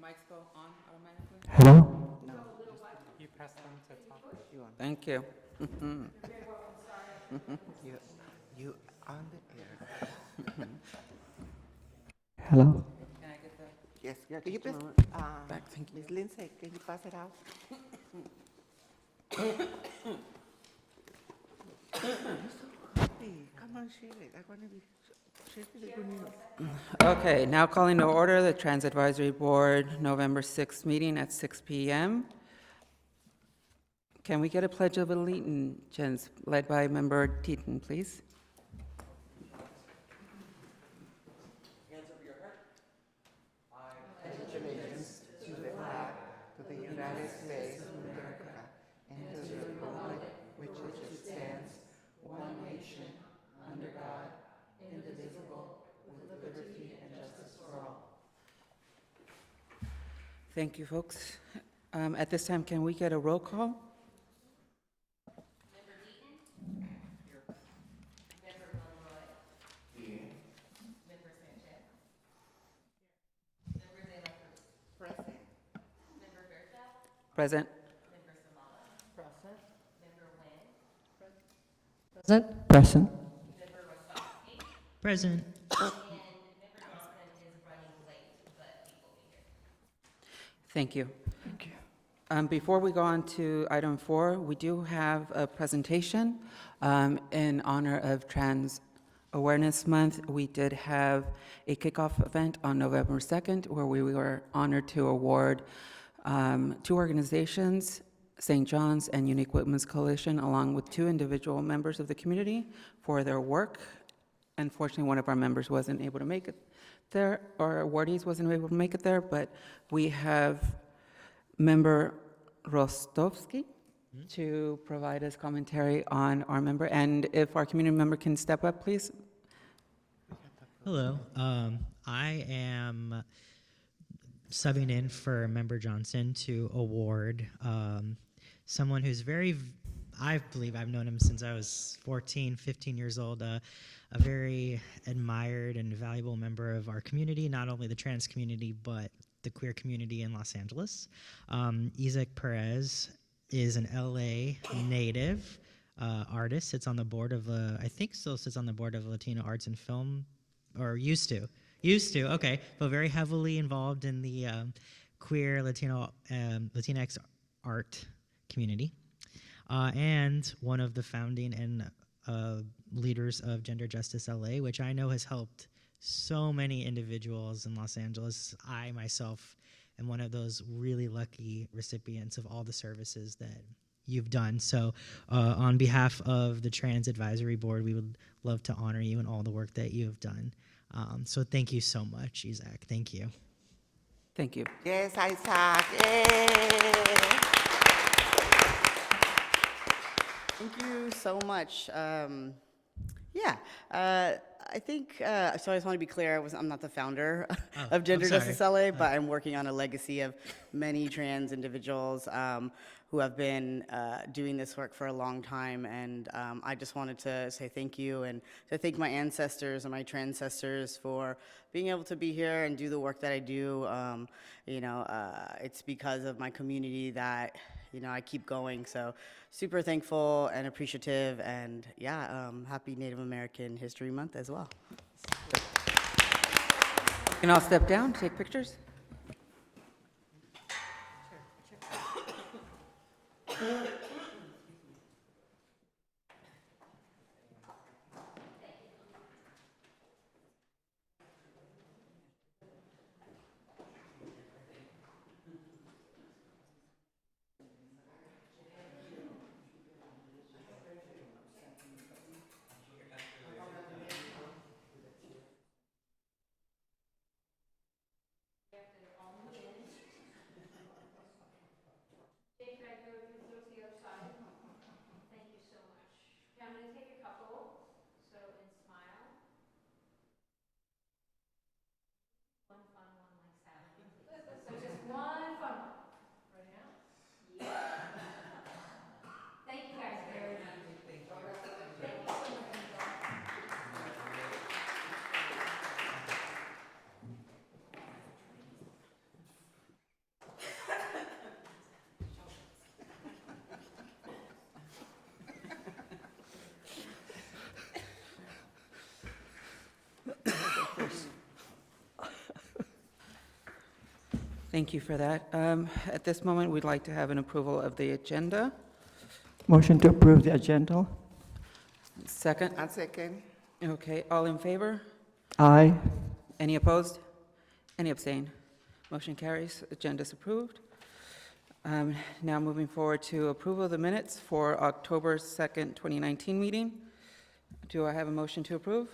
mics go on automatically? Hello? No, You press them to talk. you on. Thank you. You, you on the air. Hello? Can I get the Yes, yeah, can you just a pass, moment. Back, thank you. Ms. Lindsay, can you pass it out? Hey, come on, share it. I want to be, share the good news. Okay, now calling to order the Trans Advisory Board November 6th meeting at 6 p.m. Can we get a pledge of allegiance led by Member Teton, please? Allegiance to the flag of the United States of America and to the republic which it stands, one nation, under God, indivisible, with liberty and justice for all. Thank you, folks. At this time, can we get a roll call? Present. Present? Present. Present. Thank you. Thank you. Before we go on to item 4, we do have a presentation in honor of Trans Awareness Month. We did have a kickoff event on November 2nd where we were honored to award 2 organizations, St. John's and Unique Women's Coalition, along with 2 individual members of the community for their work. Unfortunately, one of our members wasn't able to make it there, or awardees wasn't able to make it there, but we have Member Rostovsky to provide us commentary on our member. And if our community member can step up, please. Hello. I am subbing in for Member Johnson to award someone who's I believe I've known him since I was 14, 15 years old, a very admired and valuable member of our community, not only the trans community, but the queer community in Los Angeles. Isaac Perez is an LA native artist, sits on the board of, I think still sits on the board of Latino Arts and Film, or used to, okay, but very heavily involved in the queer Latinx art community, and one of the founding and leaders of Gender Justice LA, which I know has helped so many individuals in Los Angeles. I myself am one of those really lucky recipients of all the services that you've done. So on behalf of the Trans Advisory Board, we would love to honor you and all the work that you have done. So thank you so much, Isaac. Thank you. Thank you. Yes, Isaac. Yay! Thank you so much. I think, so I just want to be clear, I'm not the founder of Gender Justice LA, but I'm working on a legacy of many trans individuals who have been doing this work for a long time, and I just wanted to say thank you and to thank my ancestors and my transcestors for being able to be here and do the work that I do. It's because of my community that I keep going, so super thankful and appreciative, and happy Native American History Month as well. You can all step down, take pictures. Thank you for that. At this moment, we'd like to have an approval of the agenda. Motion to approve the agenda. Second? And second. Okay, all in favor? Aye. Any opposed? Any abstain? Motion carries. Agenda's approved. Now moving forward to approval of the minutes for October 2nd, 2019 meeting. Do I have a motion to approve?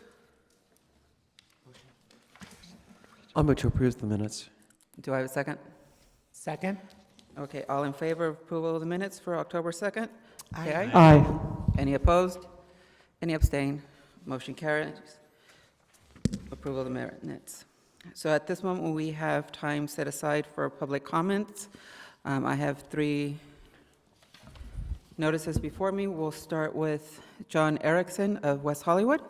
I'll move to approve the minutes. Do I have a second? Second. Okay, all in favor of approval of the minutes for October 2nd? Say Aye. Any opposed? Any abstain? Motion carries. Approval of the minutes. So at this moment, we have time set aside for public comments. I have 3 notices before me. We'll start with John Erickson of West Hollywood.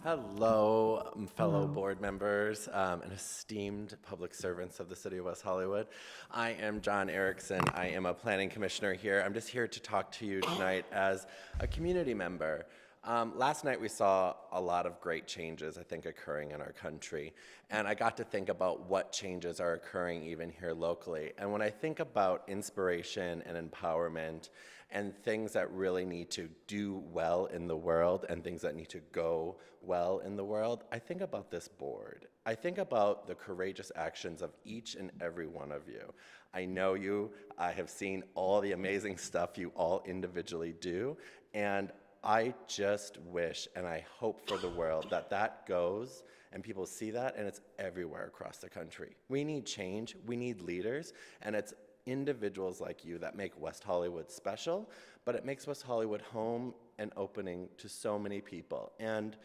Hello, fellow board members and esteemed public servants of the City of West Hollywood. I am John Erickson. I am a planning commissioner here. I'm just here to talk to you tonight as a community member. Last night we saw a lot of great changes, I think, occurring in our country. And I got to think about what changes are occurring even here locally. And when I think about inspiration and empowerment and things that really need to do well in the world and things that need to go well in the world, I think about this board. I think about the courageous actions of each and every one of you. I know you. I have seen all the amazing stuff you all individually do. And I just wish and I hope for the world that that goes and people see that and it's everywhere across the country. We need change, we need leaders, and it's individuals like you that make West Hollywood special, but it makes West Hollywood home and opening to so many people. And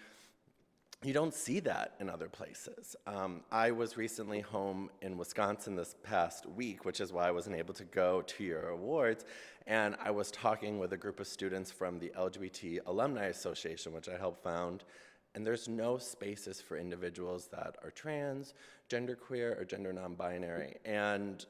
you don't see that in other places. I was recently home in Wisconsin this past week, which is why I wasn't able to go to your awards, and I was talking with a group of students from the LGBT Alumni Association, which I helped found, and there's no spaces for individuals that are trans, genderqueer, or gender non-binary. And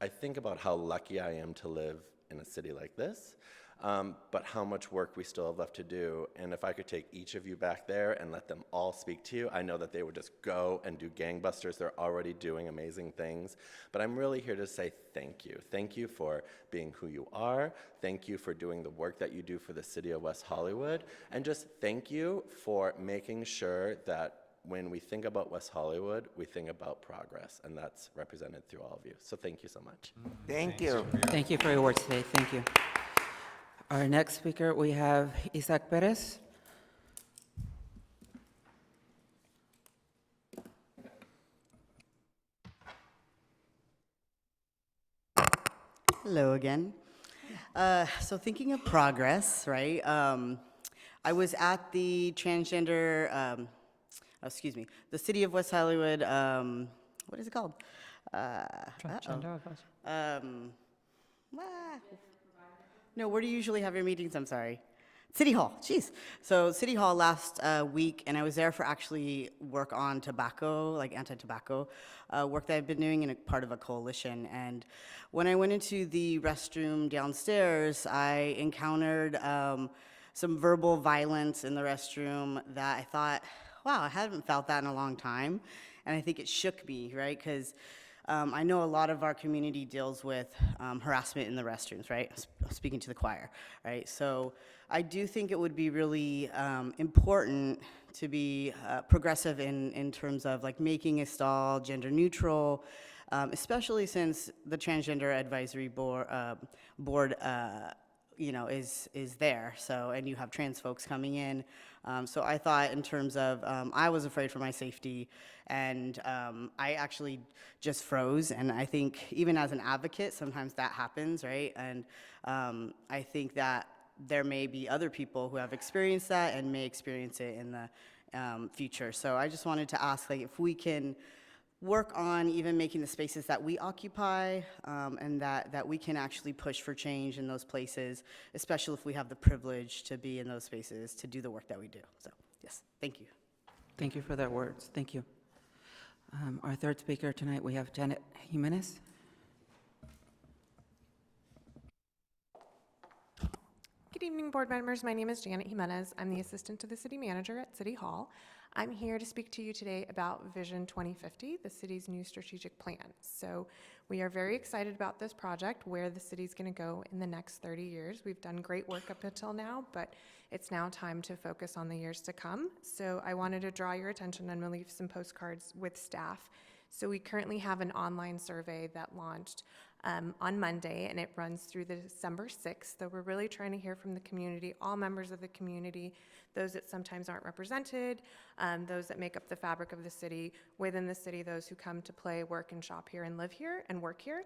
I think about how lucky I am to live in a city like this, but how much work we still have left to do. And if I could take each of you back there and let them all speak to you, I know that they would just go and do gangbusters. They're already doing amazing things. But I'm really here to say thank you. Thank you for being who you are. Thank you for doing the work that you do for the City of West Hollywood. And just thank you for making sure that when we think about West Hollywood, we think about progress, and that's represented through all of you. So thank you so much. Thank you. Thank you for your words today. Thank you. Our next speaker, we have Isaac Perez. Hello again. So thinking of progress, right? I was at the Transgender, the City of West Hollywood, what is it called? Transgender. No, where do you usually have your meetings? I'm sorry. City Hall, jeez. So City Hall last week, and I was there for actually work on tobacco, like anti-tobacco work that I've been doing in a part of a coalition. And when I went into the restroom downstairs, I encountered some verbal violence in the restroom that I thought, wow, I haven't felt that in a long time. And I think it shook me, right? Because I know a lot of our community deals with harassment in the restrooms, right? Speaking to the choir, right? So I do think it would be really important to be progressive in terms of like making a stall gender neutral, especially since the Transgender Advisory Board is there. So, and you have trans folks coming in. So I thought in terms of, I was afraid for my safety, and I actually just froze. And I think even as an advocate, sometimes that happens, right? And I think that there may be other people who have experienced that and may experience it in the future. So I just wanted to ask, like, if we can work on even making the spaces that we occupy and that we can actually push for change in those places, especially if we have the privilege to be in those spaces to do the work that we do. So, yes, thank you. Thank you for that words. Thank you. Our third speaker tonight, we have Janet Jimenez. Good evening, board members. My name is Janet Jimenez. I'm the assistant to the city manager at City Hall. I'm here to speak to you today about Vision 2050, the city's new strategic plan. So we are very excited about this project, where the city's going to go in the next 30 years. We've done great work up until now, but it's now time to focus on the years to come. So I wanted to draw your attention and leave some postcards with staff. So we currently have an online survey that launched on Monday, and it runs through the December 6th. So we're really trying to hear from the community, all members of the community, those that sometimes aren't represented, those that make up the fabric of the city, within the city, those who come to play, work, and shop here and live here and work here.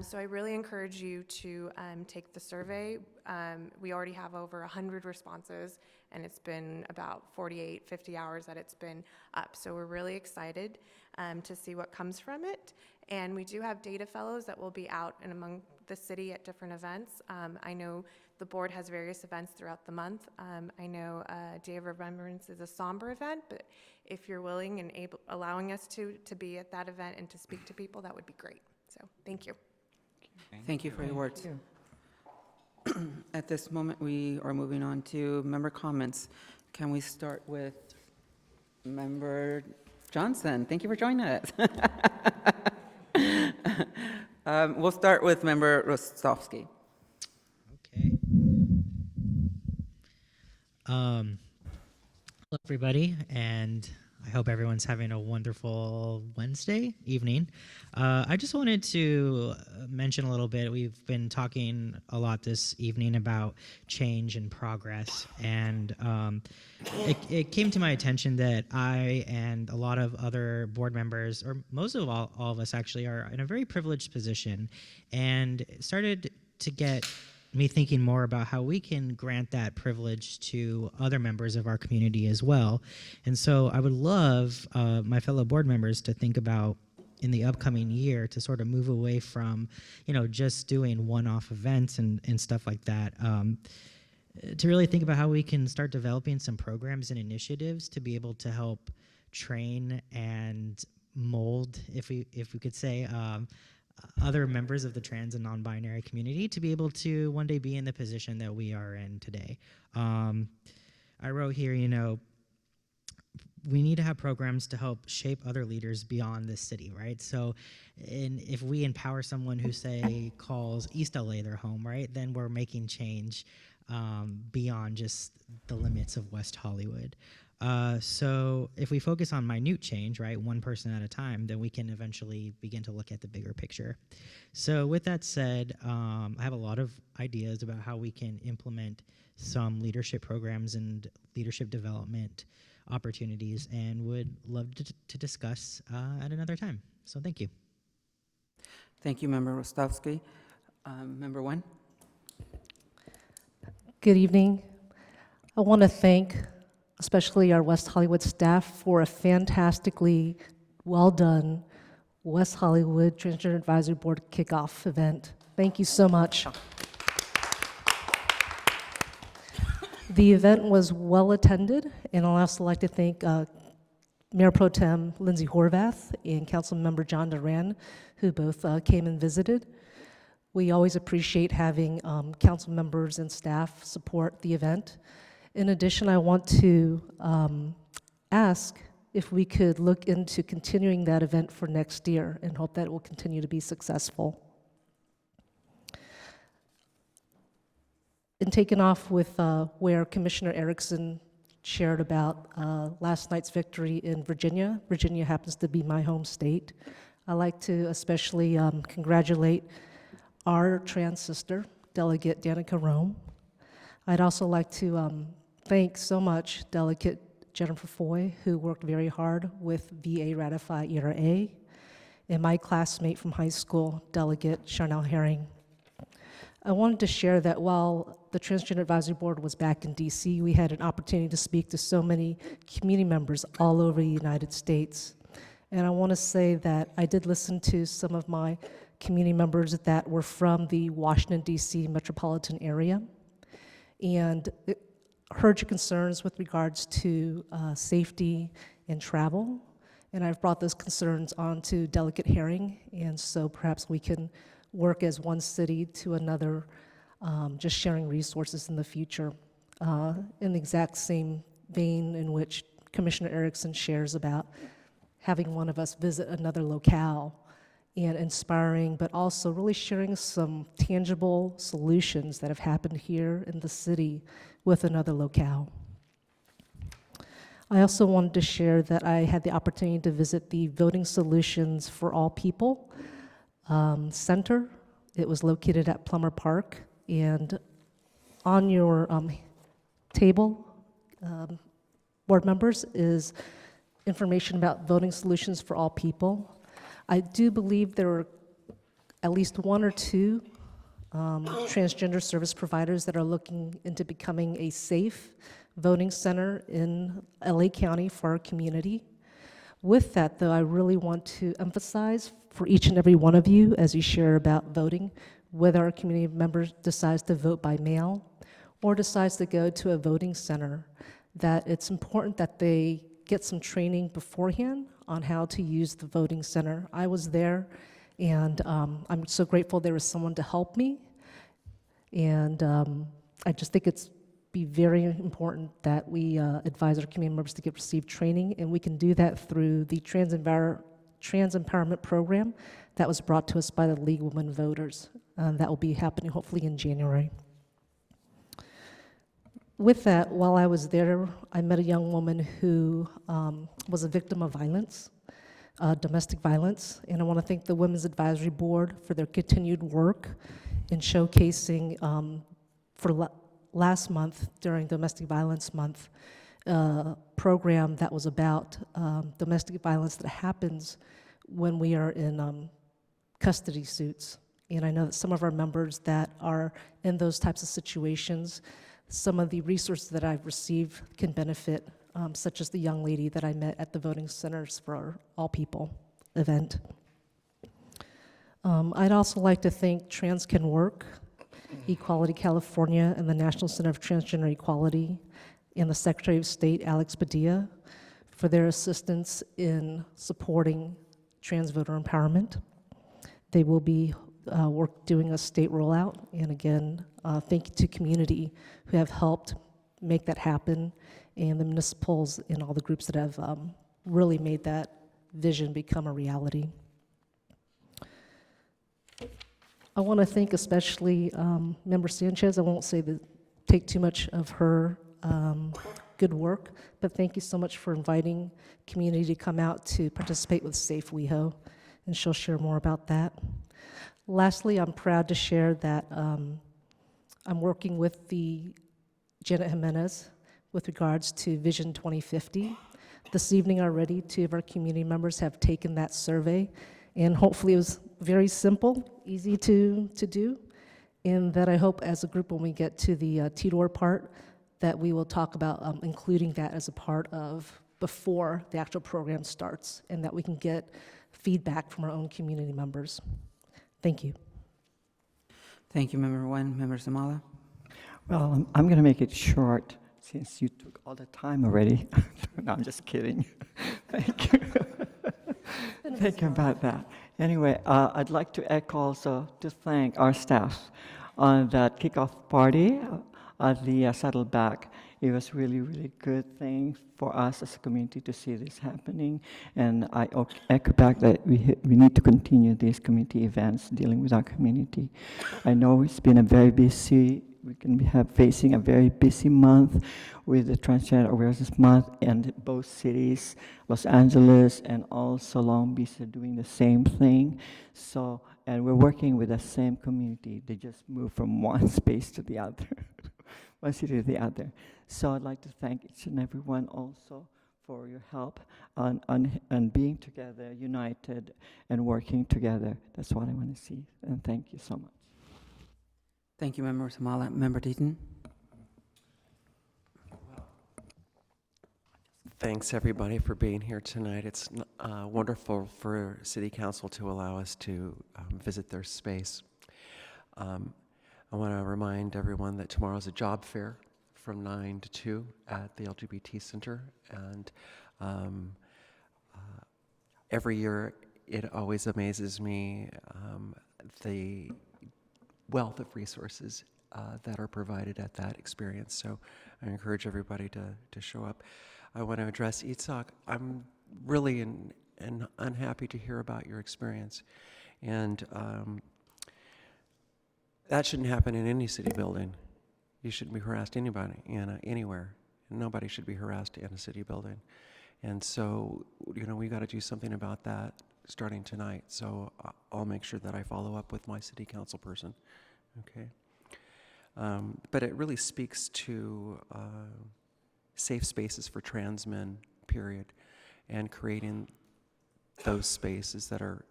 So I really encourage you to take the survey. We already have over 100 responses, and it's been about 48, 50 hours that it's been up. So we're really excited to see what comes from it. And we do have data fellows that will be out and among the city at different events. I know the board has various events throughout the month. I know Day of Remembrance is a somber event, but if you're willing and allowing us to be at that event and to speak to people, that would be great. So thank you. Thank you for your words. At this moment, we are moving on to member comments. Can we start with Member Johnson? Thank you for joining us. We'll start with Member Rostovsky. Okay. Hello, everybody, and I hope everyone's having a wonderful Wednesday evening. I just wanted to mention a little bit. We've been talking a lot this evening about change and progress, and it came to my attention that I and a lot of other board members, or most of all of us actually, are in a very privileged position, and it started to get me thinking more about how we can grant that privilege to other members of our community as well. And so I would love my fellow board members to think about, in the upcoming year, to sort of move away from, just doing one-off events and stuff like that, to really think about how we can start developing some programs and initiatives to be able to help train and mold, if we could say, other members of the trans and non-binary community to be able to one day be in the position that we are in today. I wrote here, we need to have programs to help shape other leaders beyond this city, right? So if we empower someone who, say, calls East LA their home, right, then we're making change beyond just the limits of West Hollywood. So if we focus on minute change, right, one person at a time, then we can eventually begin to look at the bigger picture. So with that said, I have a lot of ideas about how we can implement some leadership programs and leadership development opportunities, and would love to discuss at another time. So thank you. Thank you, Member Rostovsky. Member Wen. Good evening. I want to thank especially our West Hollywood staff for a fantastically well done West Hollywood Transgender Advisory Board kickoff event. Thank you so much. The event was well attended, and I'd also like to thank Mayor Pro Tem Lindsay Horvath and Councilmember John Duran, who both came and visited. We always appreciate having council members and staff support the event. In addition, I want to ask if we could look into continuing that event for next year and hope that it will continue to be successful. And taking off with where Commissioner Erickson shared about last night's victory in Virginia. Virginia happens to be my home state. I'd like to especially congratulate our trans sister, Delegate Danica Rome. I'd also like to thank so much Delegate Jennifer Foy, who worked very hard with VA Ratify ERA, and my classmate from high school, Delegate Charnel Herring. I wanted to share that while the Transgender Advisory Board was back in DC, we had an opportunity to speak to so many community members all over the United States. And I want to say that I did listen to some of my community members that were from the Washington, DC metropolitan area, and heard your concerns with regards to safety and travel. And I've brought those concerns on to Delegate Herring, and so perhaps we can work as one city to another, just sharing resources in the future, in the exact same vein in which Commissioner Erickson shares about having one of us visit another locale and inspiring, but also really sharing some tangible solutions that have happened here in the city with another locale. I also wanted to share that I had the opportunity to visit the Voting Solutions for All People Center. It was located at Plummer Park, and on your table, board members, is information about Voting Solutions for All People. I do believe there are at least one or two transgender service providers that are looking into becoming a safe voting center in LA County for our community. With that, though, I really want to emphasize for each and every one of you, as you share about voting, whether our community member decides to vote by mail or decides to go to a voting center, that it's important that they get some training beforehand on how to use the voting center. I was there, and I'm so grateful there was someone to help me. And I just think it's be very important that we advise our community members to receive training, and we can do that through the Trans Empowerment Program that was brought to us by the League of Women Voters. That will be happening hopefully in January. With that, while I was there, I met a young woman who was a victim of violence, domestic violence, and I want to thank the Women's Advisory Board for their continued work in showcasing last month, during Domestic Violence Month, program that was about domestic violence that happens when we are in custody suits. And I know that some of our members that are in those types of situations, some of the resources that I've received can benefit, such as the young lady that I met at the Voting Centers for All People event. I'd also like to thank Trans Can Work, Equality California, and the National Center of Transgender Equality, and the Secretary of State, Alex Padilla, for their assistance in supporting trans voter empowerment. They will be doing a state rollout, and again, thank you to community who have helped make that happen, and the municipals and all the groups that have really made that vision become a reality. I want to thank especially Member Sanchez. I won't take too much of her good work, but thank you so much for inviting community to come out to participate with Safe WeHo, and she'll share more about that. Lastly, I'm proud to share that I'm working with the Janet Jimenez with regards to Vision 2050. This evening already, 2 of our community members have taken that survey, and hopefully it was very simple, easy to do, and that I hope as a group when we get to the TDOR part that we will talk about including that as a part of before the actual program starts, and that we can get feedback from our own community members. Thank you. Thank you, Member Nguyen. Member Zamala? Well, I'm going to make it short since you took all the time already. No, I'm just kidding. Thank you. Thank you about that. Anyway, I'd like to echo also to thank our staff on that kickoff party at the Saddleback. It was really, really good thing for us as a community to see this happening. And I echo back that we need to continue these community events dealing with our community. I know it's been a very busy, we can be facing a very busy month with the Transgender Awareness Month, and both cities, Los Angeles and also Long Beach, are doing the same thing. So, and we're working with the same community. They just move from one space to the other, one city to the other. So I'd like to thank each and every one also for your help on being together, united, and working together. That's what I want to see, and thank you so much. Thank you, Member Zamala. Member Deaton? Thanks, everybody, for being here tonight. It's wonderful for City Council to allow us to visit their space. I want to remind everyone that tomorrow's a job fair from 9 to 2 at the LGBT Center. And every year, it always amazes me the wealth of resources that are provided at that experience. So I encourage everybody to show up. I want to address Itzhak. I'm really unhappy to hear about your experience. And that shouldn't happen in any city building. You shouldn't be harassed anybody anywhere. Nobody should be harassed in a city building. And so, we got to do something about that starting tonight. So I'll make sure that I follow up with my city council person. Okay. But it really speaks to safe spaces for trans men, period, and creating those spaces that are,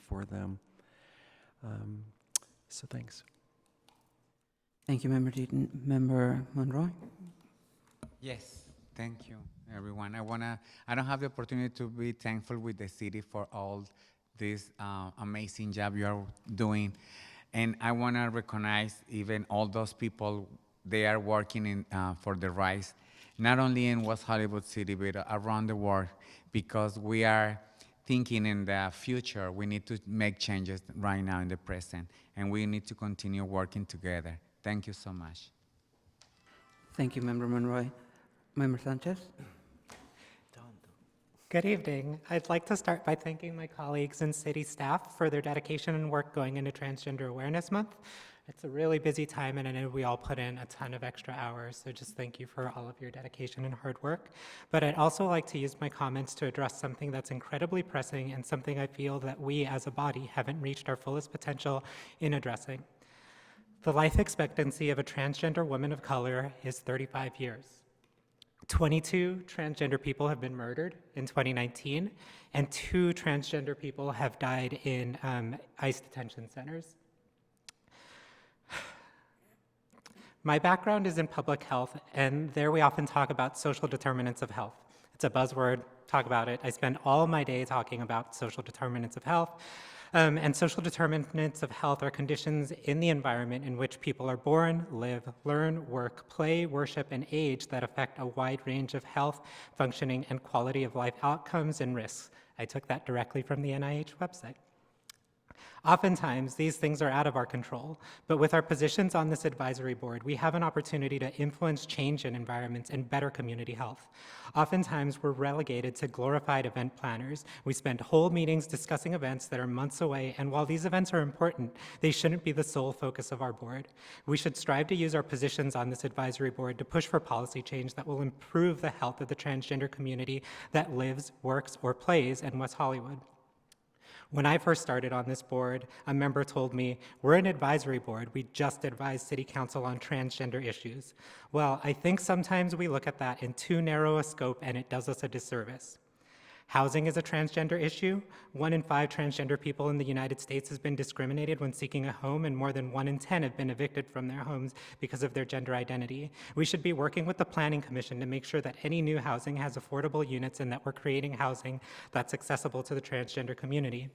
for them. So thanks. Thank you, Member Deaton. Member Monroy? Yes, thank you, everyone. I don't have the opportunity to be thankful with the city for all this amazing job you are doing. And I want to recognize even all those people, they are working in, for the rights, not only in West Hollywood City, but around the world, because we are thinking in the future, we need to make changes right now in the present, and we need to continue working together. Thank you so much. Thank you, Member Monroy. Member Sanchez? Good evening. I'd like to start by thanking my colleagues and city staff for their dedication and work going into Transgender Awareness Month. It's a really busy time, and I know we all put in a ton of extra hours, so just thank you for all of your dedication and hard work. But I'd also like to use my comments to address something that's incredibly pressing and something I feel that we as a body haven't reached our fullest potential in addressing. The life expectancy of a transgender woman of color is 35 years. 22 transgender people have been murdered in 2019, and 2 transgender people have died in ICE detention centers. My background is in public health, and there we often talk about social determinants of health. It's a buzzword, talk about it. I spend all of my day talking about social determinants of health. And social determinants of health are conditions in the environment in which people are born, live, learn, work, play, worship, and age that affect a wide range of health, functioning, and quality of life outcomes and risks. I took that directly from the NIH website. Oftentimes, these things are out of our control, but with our positions on this advisory board, we have an opportunity to influence change in environments and better community health. Oftentimes, we're relegated to glorified event planners. We spend whole meetings discussing events that are months away, and while these events are important, they shouldn't be the sole focus of our board. We should strive to use our positions on this advisory board to push for policy change that will improve the health of the transgender community that lives, works, or plays in West Hollywood. When I first started on this board, a member told me, "We're an advisory board. We just advise City Council on transgender issues." Well, I think sometimes we look at that in too narrow a scope, and it does us a disservice. Housing is a transgender issue. 1 in 5 transgender people in the United States has been discriminated when seeking a home, and more than 1 in 10 have been evicted from their homes because of their gender identity. We should be working with the Planning Commission to make sure that any new housing has affordable units and that we're creating housing that's accessible to the transgender community.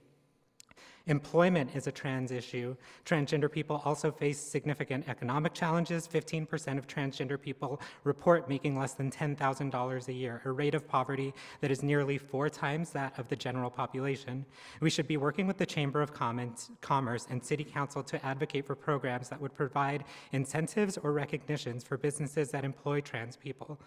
Employment is a trans issue. Transgender people also face significant economic challenges. 15% of transgender people report making less than $10,000 a year, a rate of poverty that is nearly 4 times that of the general population. We should be working with the Chamber of Commerce and City Council to advocate for programs that would provide incentives or recognitions for businesses that employ trans people.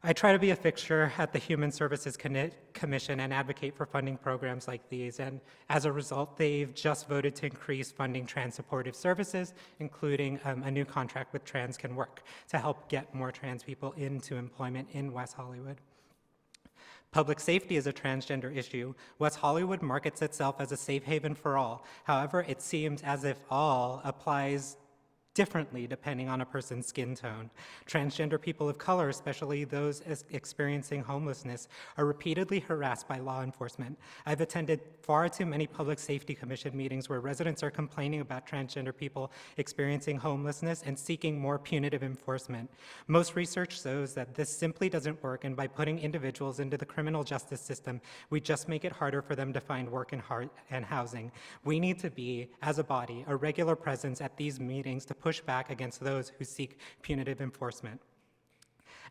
I try to be a fixture at the Human Services Commission and advocate for funding programs like these, and as a result, they've just voted to increase funding trans supportive services, including a new contract with Trans Can Work to help get more trans people into employment in West Hollywood. Public safety is a transgender issue. West Hollywood markets itself as a safe haven for all. However, it seems as if all applies differently depending on a person's skin tone. Transgender people of color, especially those experiencing homelessness, are repeatedly harassed by law enforcement. I've attended far too many Public Safety Commission meetings where residents are complaining about transgender people experiencing homelessness and seeking more punitive enforcement. Most research shows that this simply doesn't work, and by putting individuals into the criminal justice system, we just make it harder for them to find work and housing. We need to be, as a body, a regular presence at these meetings to push back against those who seek punitive enforcement.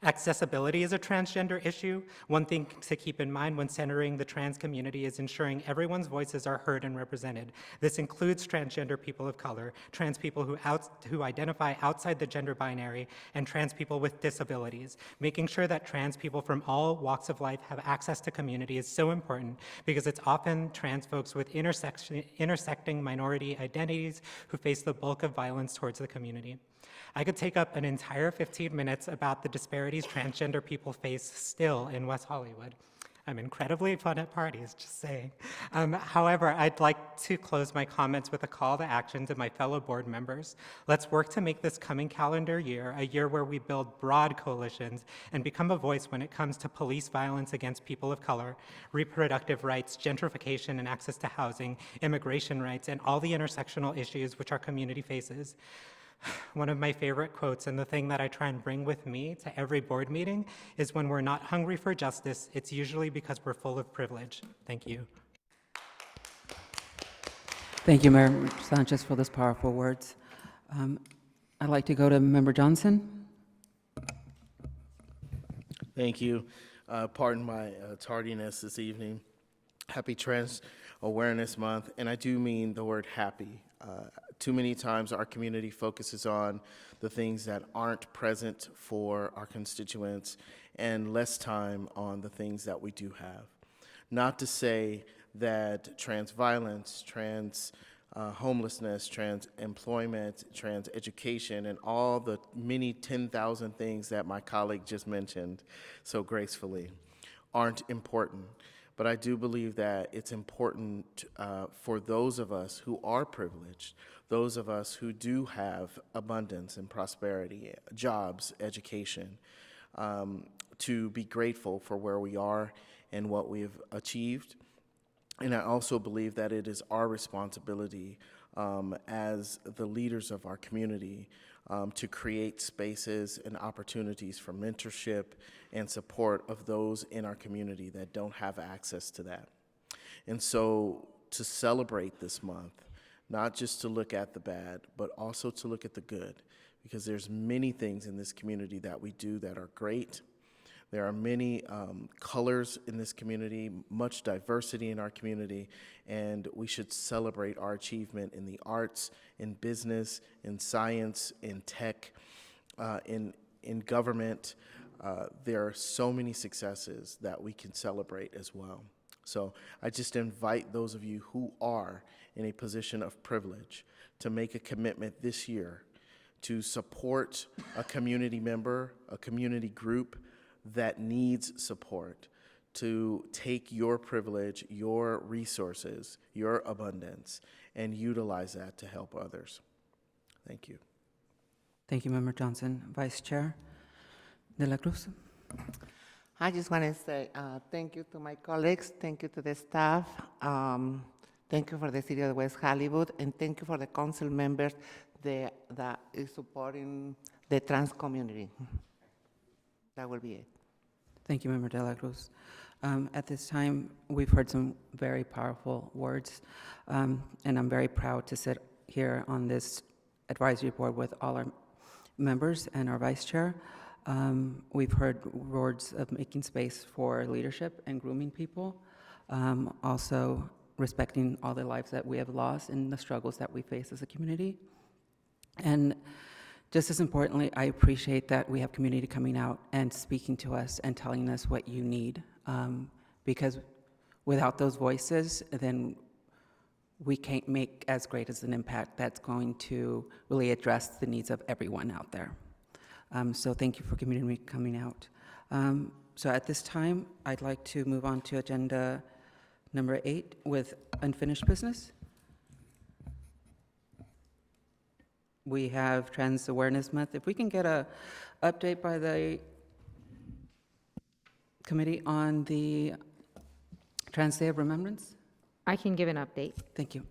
Accessibility is a transgender issue. One thing to keep in mind when centering the trans community is ensuring everyone's voices are heard and represented. This includes transgender people of color, trans people who identify outside the gender binary, and trans people with disabilities. Making sure that trans people from all walks of life have access to community is so important because it's often trans folks with intersecting minority identities who face the bulk of violence towards the community. I could take up an entire 15 minutes about the disparities transgender people face still in West Hollywood. I'm incredibly fun at parties, just saying. However, I'd like to close my comments with a call to action to my fellow board members. Let's work to make this coming calendar year a year where we build broad coalitions and become a voice when it comes to police violence against people of color, reproductive rights, gentrification and access to housing, immigration rights, and all the intersectional issues which our community faces. One of my favorite quotes, and the thing that I try and bring with me to every board meeting, is when we're not hungry for justice, it's usually because we're full of privilege. Thank you. Thank you, Mayor Sanchez, for those powerful words. I'd like to go to Member Johnson. Thank you. Pardon my tardiness this evening. Happy Trans Awareness Month, and I do mean the word happy. Too many times our community focuses on the things that aren't present for our constituents and less time on the things that we do have. Not to say that trans violence, trans homelessness, trans employment, trans education, and all the many 10,000 things that my colleague just mentioned so gracefully aren't important. But I do believe that it's important for those of us who are privileged, those of us who do have abundance and prosperity, jobs, education, to be grateful for where we are and what we've achieved. And I also believe that it is our responsibility as the leaders of our community to create spaces and opportunities for mentorship and support of those in our community that don't have access to that. And so to celebrate this month, not just to look at the bad, but also to look at the good, because there's many things in this community that we do that are great. There are many colors in this community, much diversity in our community, and we should celebrate our achievement in the arts, in business, in science, in tech, in government. There are so many successes that we can celebrate as well. So I just invite those of you who are in a position of privilege to make a commitment this year to support a community member, a community group that needs support, to take your privilege, your resources, your abundance, and utilize that to help others. Thank you. Thank you, Member Johnson. Vice Chair De La Cruz. I just want to say thank you to my colleagues, thank you to the staff, thank you for the City of West Hollywood, and thank you for the council members that is supporting the trans community. That will be it. Thank you, Member De La Cruz. At this time, we've heard some very powerful words, and I'm very proud to sit here on this advisory board with all our members and our vice chair. We've heard words of making space for leadership and grooming people, also respecting all the lives that we have lost and the struggles that we face as a community. And just as importantly, I appreciate that we have community coming out and speaking to us and telling us what you need, because without those voices, then we can't make as great as an impact that's going to really address the needs of everyone out there. So thank you for community coming out. So at this time, I'd like to move on to agenda number 8 with unfinished business. We have Trans Awareness Month. If we can get a update by the committee on the Trans Day of Remembrance. I can give an update. Thank you.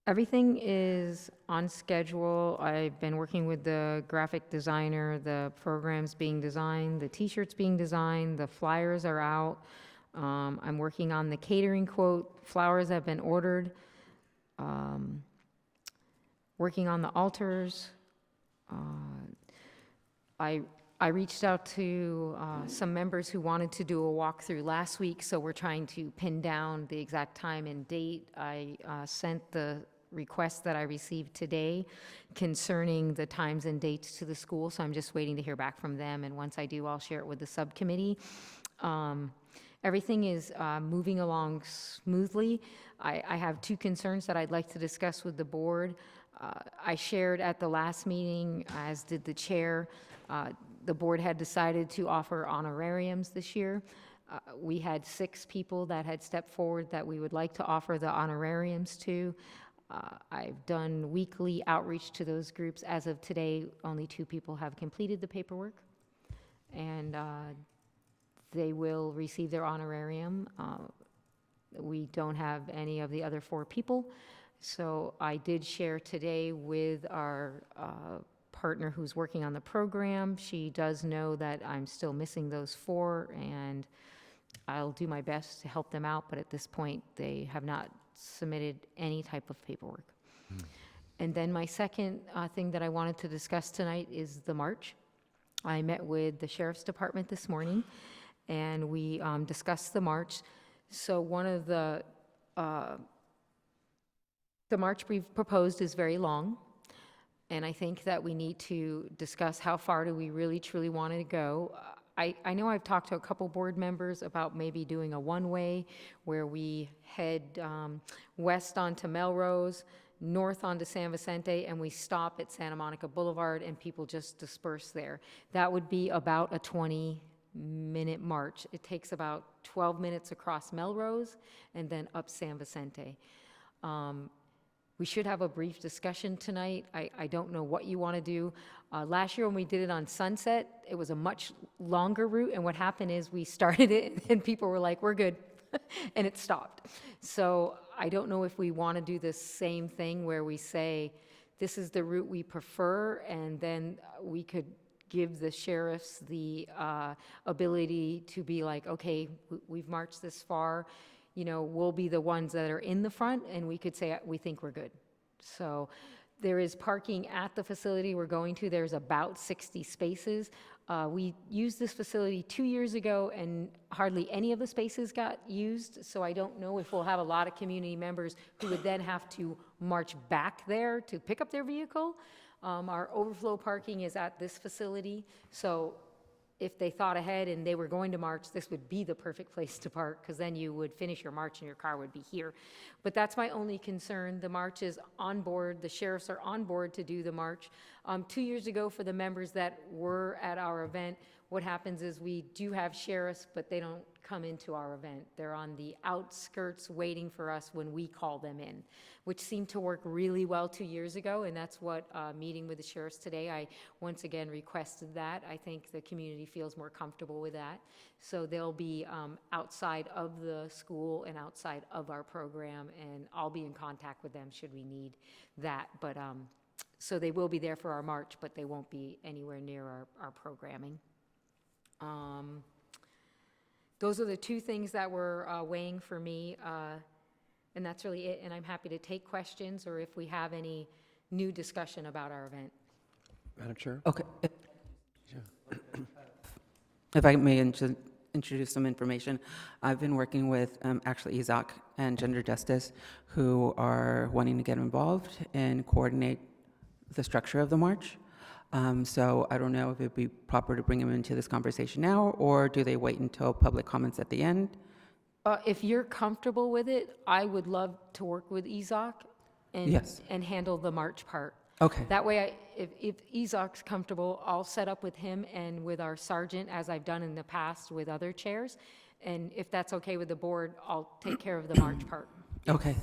Everything is on schedule. I've been working with the graphic designer, the programs being designed, the t-shirts being designed, the flyers are out. I'm working on the catering quote. Flowers have been ordered. Working on the altars. I reached out to some members who wanted to do a walkthrough last week, so we're trying to pin down the exact time and date. I sent the request that I received today concerning the times and dates to the school, so I'm just waiting to hear back from them, and once I do, I'll share it with the subcommittee. Everything is moving along smoothly. I have two concerns that I'd like to discuss with the board. I shared at the last meeting, as did the chair, the board had decided to offer honorariums this year. We had 6 people that had stepped forward that we would like to offer the honorariums to. I've done weekly outreach to those groups. As of today, only 2 people have completed the paperwork, and they will receive their honorarium. We don't have any of the other 4 people. So I did share today with our partner who's working on the program. She does know that I'm still missing those 4, and I'll do my best to help them out, but at this point, they have not submitted any type of paperwork. And then my second thing that I wanted to discuss tonight is the march. I met with the Sheriff's Department this morning, and we discussed the march. So one of the march we've proposed is very long, and I think that we need to discuss how far do we really truly want to go. I know I've talked to a couple board members about maybe doing a one-way where we head west onto Melrose, north onto San Vicente, and we stop at Santa Monica Boulevard and people just disperse there. That would be about a 20-minute march. It takes about 12 minutes across Melrose and then up San Vicente. We should have a brief discussion tonight. I don't know what you want to do. Last year when we did it on Sunset, it was a much longer route, and what happened is we started it and people were like, we're good, and it stopped. So I don't know if we want to do the same thing where we say, this is the route we prefer, and then we could give the sheriffs the ability to be like, okay, we've marched this far, you know, we'll be the ones that are in the front, and we could say, we think we're good. So there is parking at the facility we're going to. There's about 60 spaces. We used this facility 2 years ago, and hardly any of the spaces got used, so I don't know if we'll have a lot of community members who would then have to march back there to pick up their vehicle. Our overflow parking is at this facility, so if they thought ahead and they were going to march, this would be the perfect place to park, because then you would finish your march and your car would be here. But that's my only concern. The march is on board. The sheriffs are on board to do the march. 2 years ago, for the members that were at our event, what happens is we do have sheriffs, but they don't come into our event. They're on the outskirts waiting for us when we call them in, which seemed to work really well 2 years ago, and that's what meeting with the sheriffs today, I once again requested that. I think the community feels more comfortable with that. So they'll be outside of the school and outside of our program, and I'll be in contact with them should we need that. But so they will be there for our march, but they won't be anywhere near our programming. Those are the 2 things that were weighing for me, and that's really it. And I'm happy to take questions or if we have any new discussion about our event. Madam Chair? Okay. If I may introduce some information, I've been working with actually Isaac and Gender Justice, who are wanting to get involved and coordinate the structure of the march. So I don't know if it'd be proper to bring them into this conversation now, or do they wait until public comments at the end? If you're comfortable with it, I would love to work with Isaac and, Yes. and handle the march part. Okay. That way, if Isaac's comfortable, I'll set up with him and with our sergeant, as I've done in the past with other chairs. And if that's okay with the board, I'll take care of the march part. Okay.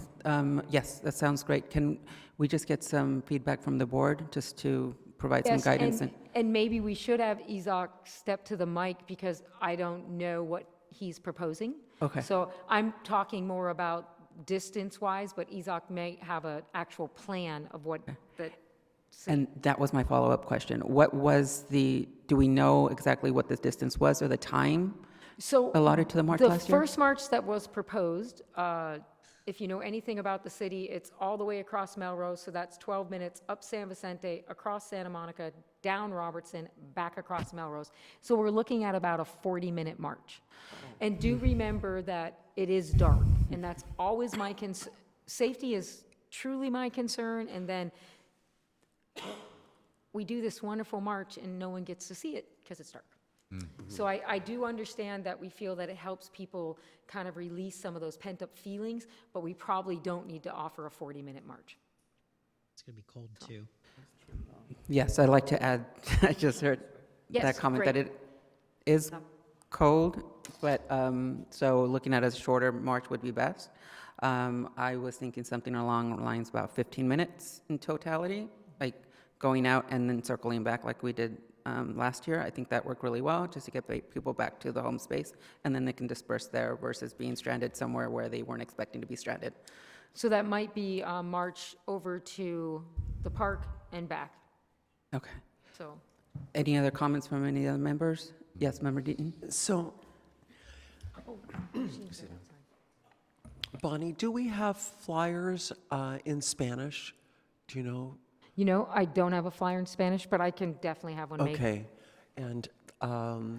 Yes, that sounds great. Can we just get some feedback from the board just to provide some guidance? And maybe we should have Isaac step to the mic, because I don't know what he's proposing. Okay. So I'm talking more about distance-wise, but Isaac may have an actual plan of what the... And that was my follow-up question. What was do we know exactly what the distance was or the time So allotted to the march last year? The first march that was proposed, If you know anything about the city, it's all the way across Melrose, so that's 12 minutes up San Vicente, across Santa Monica, down Robertson, back across Melrose. So we're looking at about a 40-minute march. And do remember that it is dark, and that's always my concern. Safety is truly my concern, and then we do this wonderful march and no one gets to see it because it's dark. So I do understand that we feel that it helps people kind of release some of those pent-up feelings, but we probably don't need to offer a 40-minute march. It's going to be cold too. Yes, I'd like to add, I just heard Yes, that comment great. that it is cold, but, so looking at a shorter march would be best. I was thinking something along the lines about 15 minutes in totality, like going out and then circling back like we did last year. I think that worked really well, just to get people back to the home space, and then they can disperse there versus being stranded somewhere where they weren't expecting to be stranded. So that might be a march over to the park and back. Okay. So Any other comments from any other members? Yes, Member Deaton? So, Bonnie, do we have flyers in Spanish? Do you know? you know, I don't have a flyer in Spanish, but I can definitely have one made. Okay. And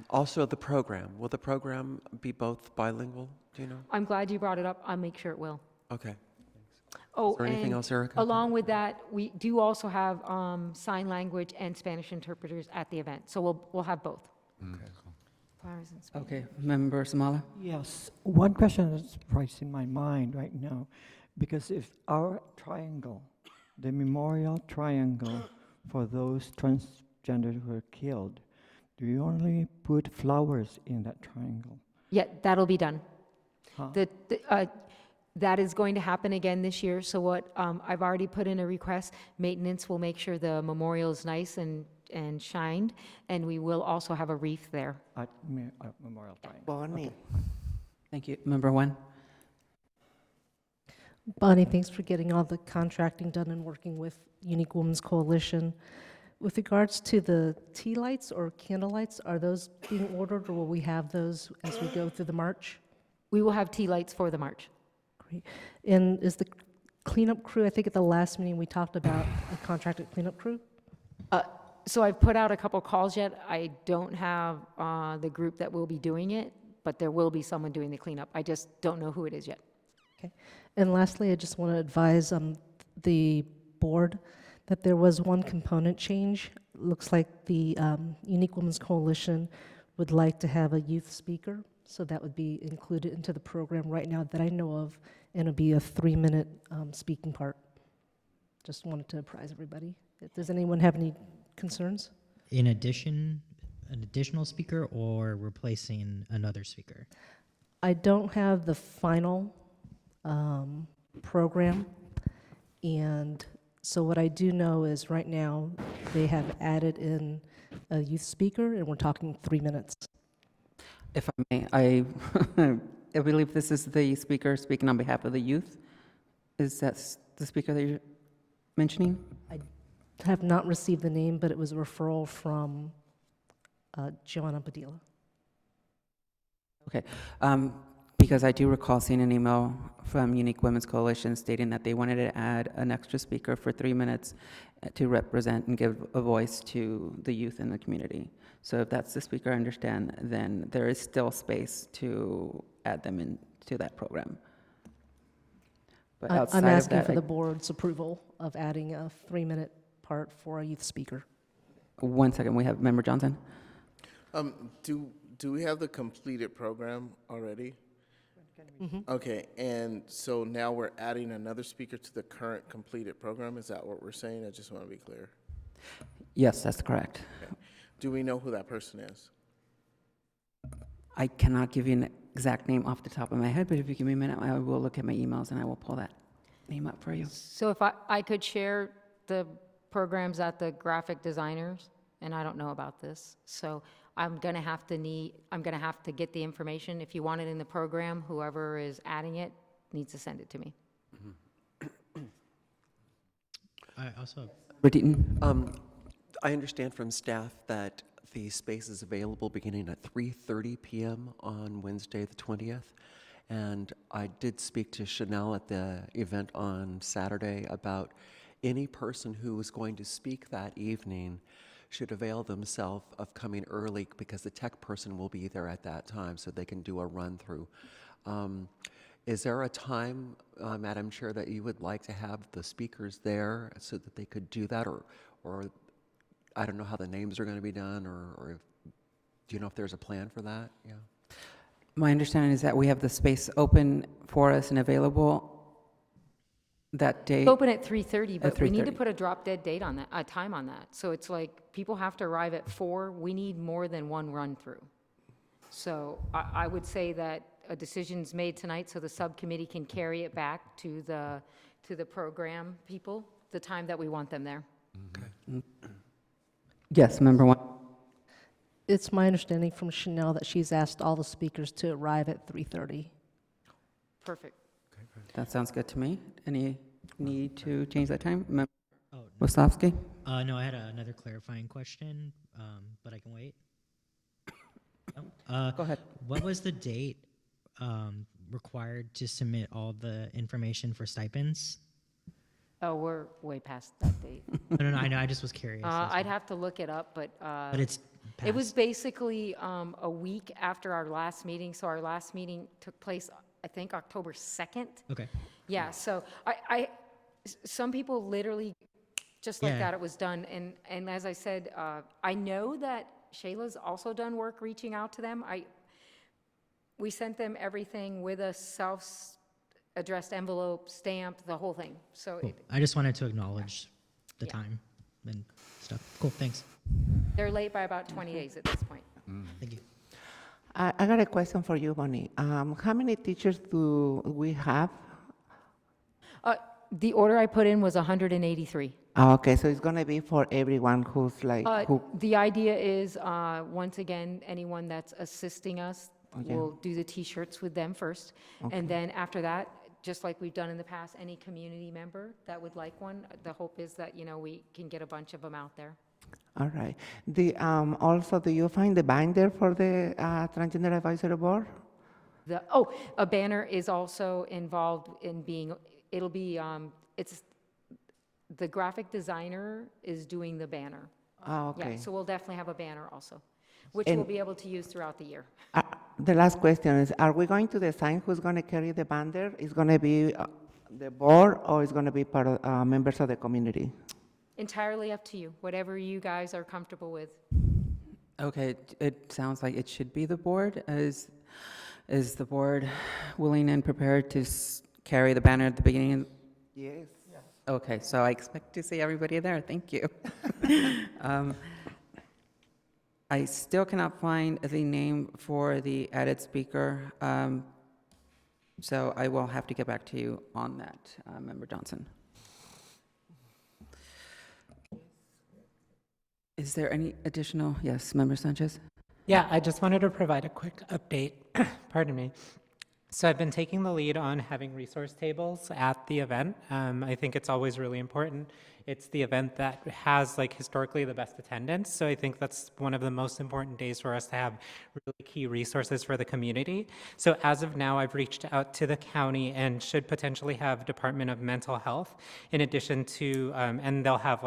also the program. Will the program be both bilingual? Do you know? I'm glad you brought it up. I'll make sure it will. Okay. Oh, Is there anything and else, Erica? along with that, we do also have sign language and Spanish interpreters at the event. So we'll have both. Flyers in Spanish. Okay, Member Samala? Yes, one question that's right in my mind right now, because if our triangle, the memorial triangle for those transgender who were killed, do you only put flowers in that triangle? Yeah, that'll be done. Huh? That is going to happen again this year. So what I've already put in a request. Maintenance will make sure the memorial is nice and shined, and we will also have a wreath there. At Memorial Triangle. Bonnie. Thank you. Member Wen? Bonnie, thanks for getting all the contracting done and working with Unique Women's Coalition. With regards to the tea lights or candle lights, are those being ordered, or will we have those as we go through the march? We will have tea lights for the march. Great. And is the cleanup crew, I think at the last meeting we talked about a contracted cleanup crew? So I've put out a couple calls yet. I don't have the group that will be doing it, but there will be someone doing the cleanup. I just don't know who it is yet. Okay. And lastly, I just want to advise the board that there was one component change. Looks like the Unique Women's Coalition would like to have a youth speaker, so that would be included into the program right now that I know of, and it'll be a 3-minute speaking part. Just wanted to apprise everybody. Does anyone have any concerns? In addition, an additional speaker or replacing another speaker? I don't have the final program, and so what I do know is right now they have added in a youth speaker, and we're talking 3 minutes. If I may, I believe this is the speaker speaking on behalf of the youth. Is that the speaker that you're mentioning? I have not received the name, but it was a referral from Joanna Padilla. Okay. Because I do recall seeing an email from Unique Women's Coalition stating that they wanted to add an extra speaker for 3 minutes to represent and give a voice to the youth in the community. So if that's the speaker, I understand, then there is still space to add them into that program. But outside I'm of asking that, for the board's approval of adding a 3-minute part for a youth speaker. 1 second, we have Member Johnson. Do we have the completed program already? Mhm. Okay, and so now we're adding another speaker to the current completed program? Is that what we're saying? I just want to be clear. Yes, that's correct. Okay. Do we know who that person is? I cannot give you an exact name off the top of my head, but if you give me a minute, I will look at my emails and I will pull that name up for you. So if I could share the programs at the graphic designers, and I don't know about this, so I'm gonna have to get the information. If you want it in the program, whoever is adding it needs to send it to me. I also, I understand from staff that the space is available beginning at 3:30 p.m. on Wednesday, the 20th, And I did speak to Chanel at the event on Saturday about any person who was going to speak that evening should avail themselves of coming early because the tech person will be there at that time so they can do a run-through. Is there a time, Madam Chair, that you would like to have the speakers there so that they could do that? Or I don't know how the names are going to be done, or do you know if there's a plan for that? Yeah. My understanding is that we have the space open for us and available that day. It's open at 3:30, but we need to 3:30. put a drop dead date on that, a time on that. So it's like, people have to arrive at 4. We need more than one run-through. So I would say that a decision's made tonight so the subcommittee can carry it back to the program people, the time that we want them there. Yes, Member One. It's my understanding from Chanel that she's asked all the speakers to arrive at 3:30. Perfect. That sounds good to me. Any need to change that time? Oh, Wosowski? no, I had another clarifying question, but I can wait. Go ahead. What was the date required to submit all the information for stipends? Oh, we're way past that date. No, I know. I just was curious. That's I'd all. have to look it up, but It's it was passed. basically a week after our last meeting. So our last meeting took place, I think, October 2nd. Okay. Yeah, so some people literally, just like Yeah. that, it was done. And as I said, I know that Shayla's also done work reaching out to them. We sent them everything with a self-addressed envelope, stamp, the whole thing. So Cool. I just wanted to acknowledge the Yeah. time and stuff. Cool. Thanks. they're late by about 20 days at this point. Thank you. I got a question for you, Bonnie. How many teachers do we have? The order I put in was 183. Okay, so it's going to be for everyone who's like, who, The idea is, once again, anyone that's assisting us, Okay. we'll do the T-shirts with them first. And then after that, just like we've done in the past, any community member that would like one, the hope is that, we can get a bunch of them out there. all right. Also, do you find the binder for the Transgender Advisory Board? A banner is also involved in it'll be, the graphic designer is doing the banner. Oh, okay. Yeah, so we'll definitely have a banner also, which we'll And- be able to use throughout the year. The last question is, are we going to decide who's going to carry the binder? Is going to be the board or is going to be part of members of the community? Entirely up to you, whatever you guys are comfortable with. Okay, it sounds like it should be the board. Is the board willing and prepared to carry the banner at the beginning? Yes. Okay, so I expect to see everybody there. Thank you. I still cannot find the name for the added speaker, so I will have to get back to you on that, Member Johnson. Is there any additional? Yes, Member Sanchez? Yeah, I just wanted to provide a quick update. Pardon me. So I've been taking the lead on having resource tables at the event. I think it's always really important. It's the event that has historically the best attendance. So I think that's one of the most important days for us to have really key resources for the community. So as of now, I've reached out to the county and should potentially have Department of Mental Health in addition to, and they'll have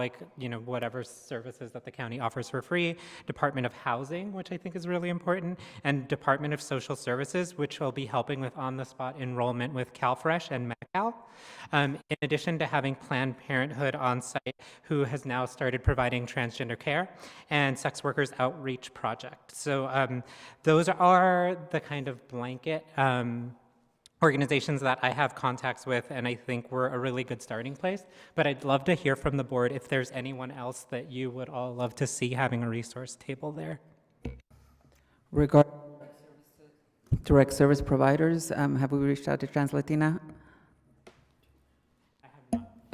whatever services that the county offers for free, Department of Housing, which I think is really important, and Department of Social Services, which will be helping with on-the-spot enrollment with CalFresh and Medi-Cal. In addition to having Planned Parenthood on site, who has now started providing transgender care, and Sex Workers Outreach Project. So those are the kind of blanket organizations that I have contacts with, and I think we're a really good starting place. But I'd love to hear from the board if there's anyone else that you would all love to see having a resource table there. Regarding direct service providers, have we reached out to Translatina?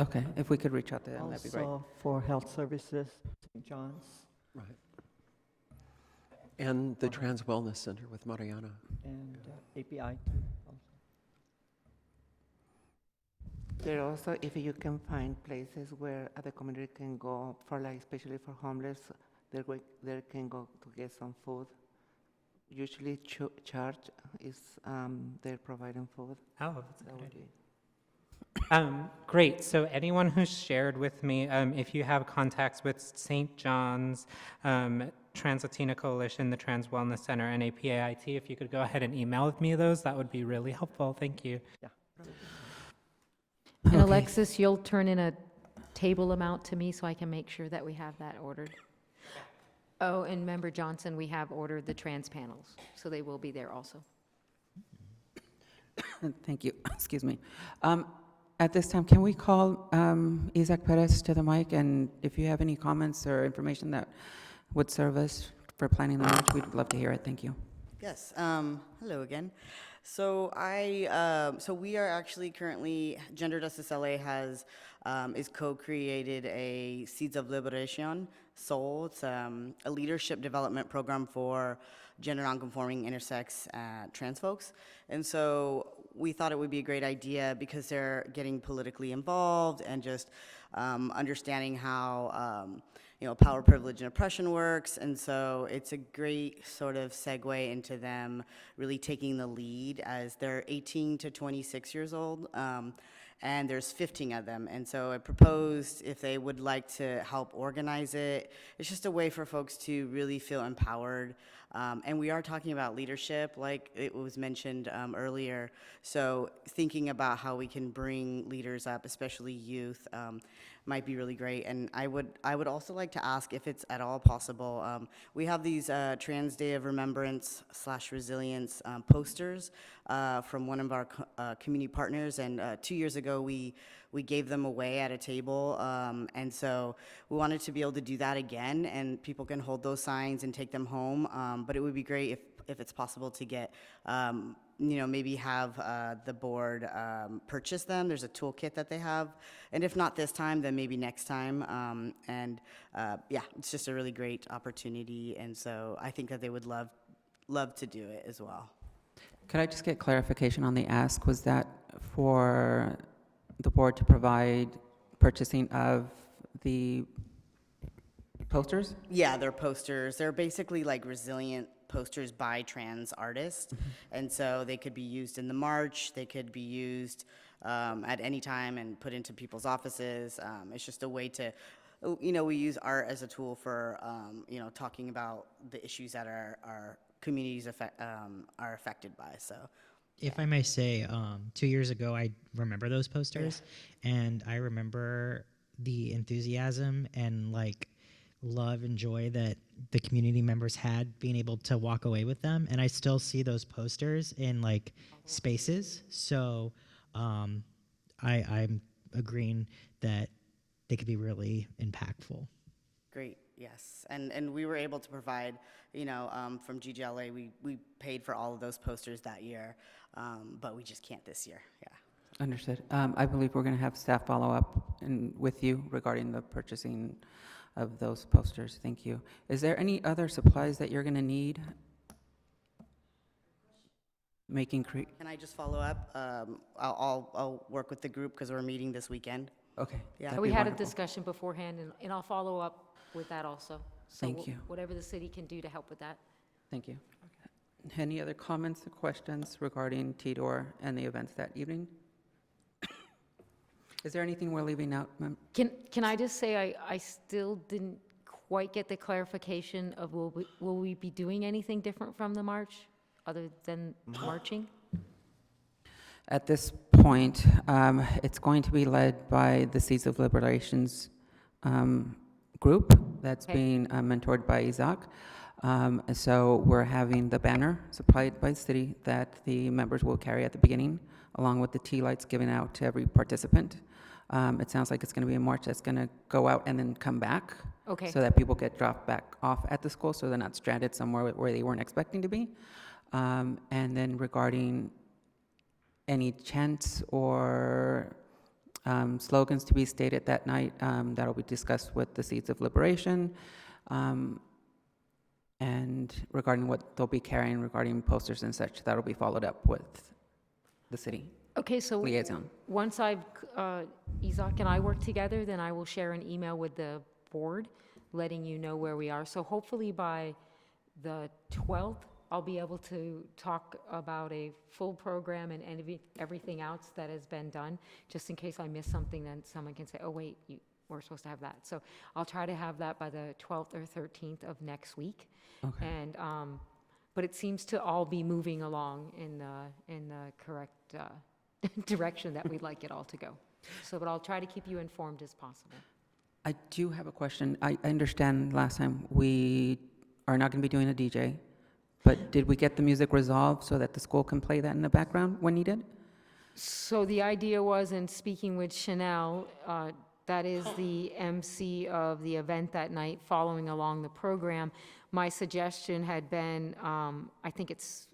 Okay, if we could reach out to them, that'd be great. Also for health services, St. John's, Right. And the Trans Wellness Center with Mariana. and API too. Also. There also, if you can find places where the community can go for especially for homeless, they can go to get some food. usually charge is they're providing food. Oh, that's a That good would idea. be- Great. So anyone who's shared with me, if you have contacts with St. John's, Trans Latina Coalition, the Trans Wellness Center, and APAIT, if you could go ahead and email me those, that would be really helpful. Thank you. And Okay. Alexis, you'll turn in a table amount to me so I can make sure that we have that ordered. Oh, and Member Johnson, we have ordered the trans panels, so they will be there also. Thank you. Excuse me. At this time, can we call Isaac Perez to the mic? And if you have any comments or information that would serve us for planning the march, we'd love to hear it. Thank you. Yes. Hello again. So so we are actually currently, Gender Justice LA has is co-created a Seeds of Liberation Soul. It's a leadership development program for gender nonconforming, intersex, trans folks. And so we thought it would be a great idea because they're getting politically involved and just understanding how power, privilege, and oppression works. And so it's a great sort of segue into them really taking the lead as they're 18 to 26 years old. And there's 15 of them. And so I proposed if they would like to help organize it. It's just a way for folks to really feel empowered. And we are talking about leadership, like it was mentioned earlier. So thinking about how we can bring leaders up, especially youth, might be really great. And I would also like to ask if it's at all possible. We have these Trans Day of Remembrance / Resilience posters from one of our community partners. And 2 years ago, we gave them away at a table. And so we wanted to be able to do that again, and people can hold those signs and take them home. But it would be great if it's possible to get, maybe have the board purchase them. There's a toolkit that they have. And if not this time, then maybe next time. It's just a really great opportunity. And so I think that they would love to do it as well. Could I just get clarification on the ask? Was that for the board to provide purchasing of the posters? Yeah, they're posters. They're basically like resilient posters by trans artists. And so they could be used in the march. They could be used at any time and put into people's offices. It's just a way to, we use art as a tool for, talking about the issues that our communities are affected by. So. If I may say, 2 years ago, I remember those posters, and I remember the enthusiasm and love and joy that the community members had being able to walk away with them. And I still see those posters in spaces. So I'm agreeing that they could be really impactful. Great, yes. And we were able to provide, from GGLA, we paid for all of those posters that year, but we just can't this year, yeah. Understood. I believe we're going to have staff follow up with you regarding the purchasing of those posters. Thank you. Is there any other supplies that you're going to need? Can I just follow up? I'll work with the group because we're meeting this weekend. Okay. Yeah. that'd We be had wonderful. a discussion beforehand, and I'll follow up with that also. So Thank you. Whatever the city can do to help with that. Thank you. Any other comments or questions regarding TDOR and the events that evening? Is there anything we're leaving out, ma'am? Can I just say I still didn't quite get the clarification of will we be doing anything different from the march other than marching? At this point, it's going to be led by the Seeds of Liberations group that's Okay. being mentored by Isaac. So we're having the banner supplied by the city that the members will carry at the beginning, along with the tea lights given out to every participant. It sounds like it's going to be a march that's going to go out and then come back. Okay. So that people get dropped back off at the school so they're not stranded somewhere where they weren't expecting to be. And then regarding any chants or slogans to be stated that night, that'll be discussed with the Seeds of Liberation. And regarding what they'll be carrying regarding posters and such, that'll be followed up with the city Okay, so liaison. once Isaac and I work together, then I will share an email with the board letting you know where we are. So hopefully by the 12th I'll be able to talk about a full program and everything else that has been done, just in case I miss something, then someone can say, oh, wait, we're supposed to have that. So I'll try to have that by the 12th or 13th of next week. Okay. And, but it seems to all be moving along in the correct direction that we'd like it all to go. So, but I'll try to keep you informed as possible. I do have a question. I understand last time we are not going to be doing a DJ, but did we get the music resolved so that the school can play that in the background when needed? So the idea was, in speaking with Chanel, that is the MC of the event that night, following along the program. My suggestion had been, I think it's,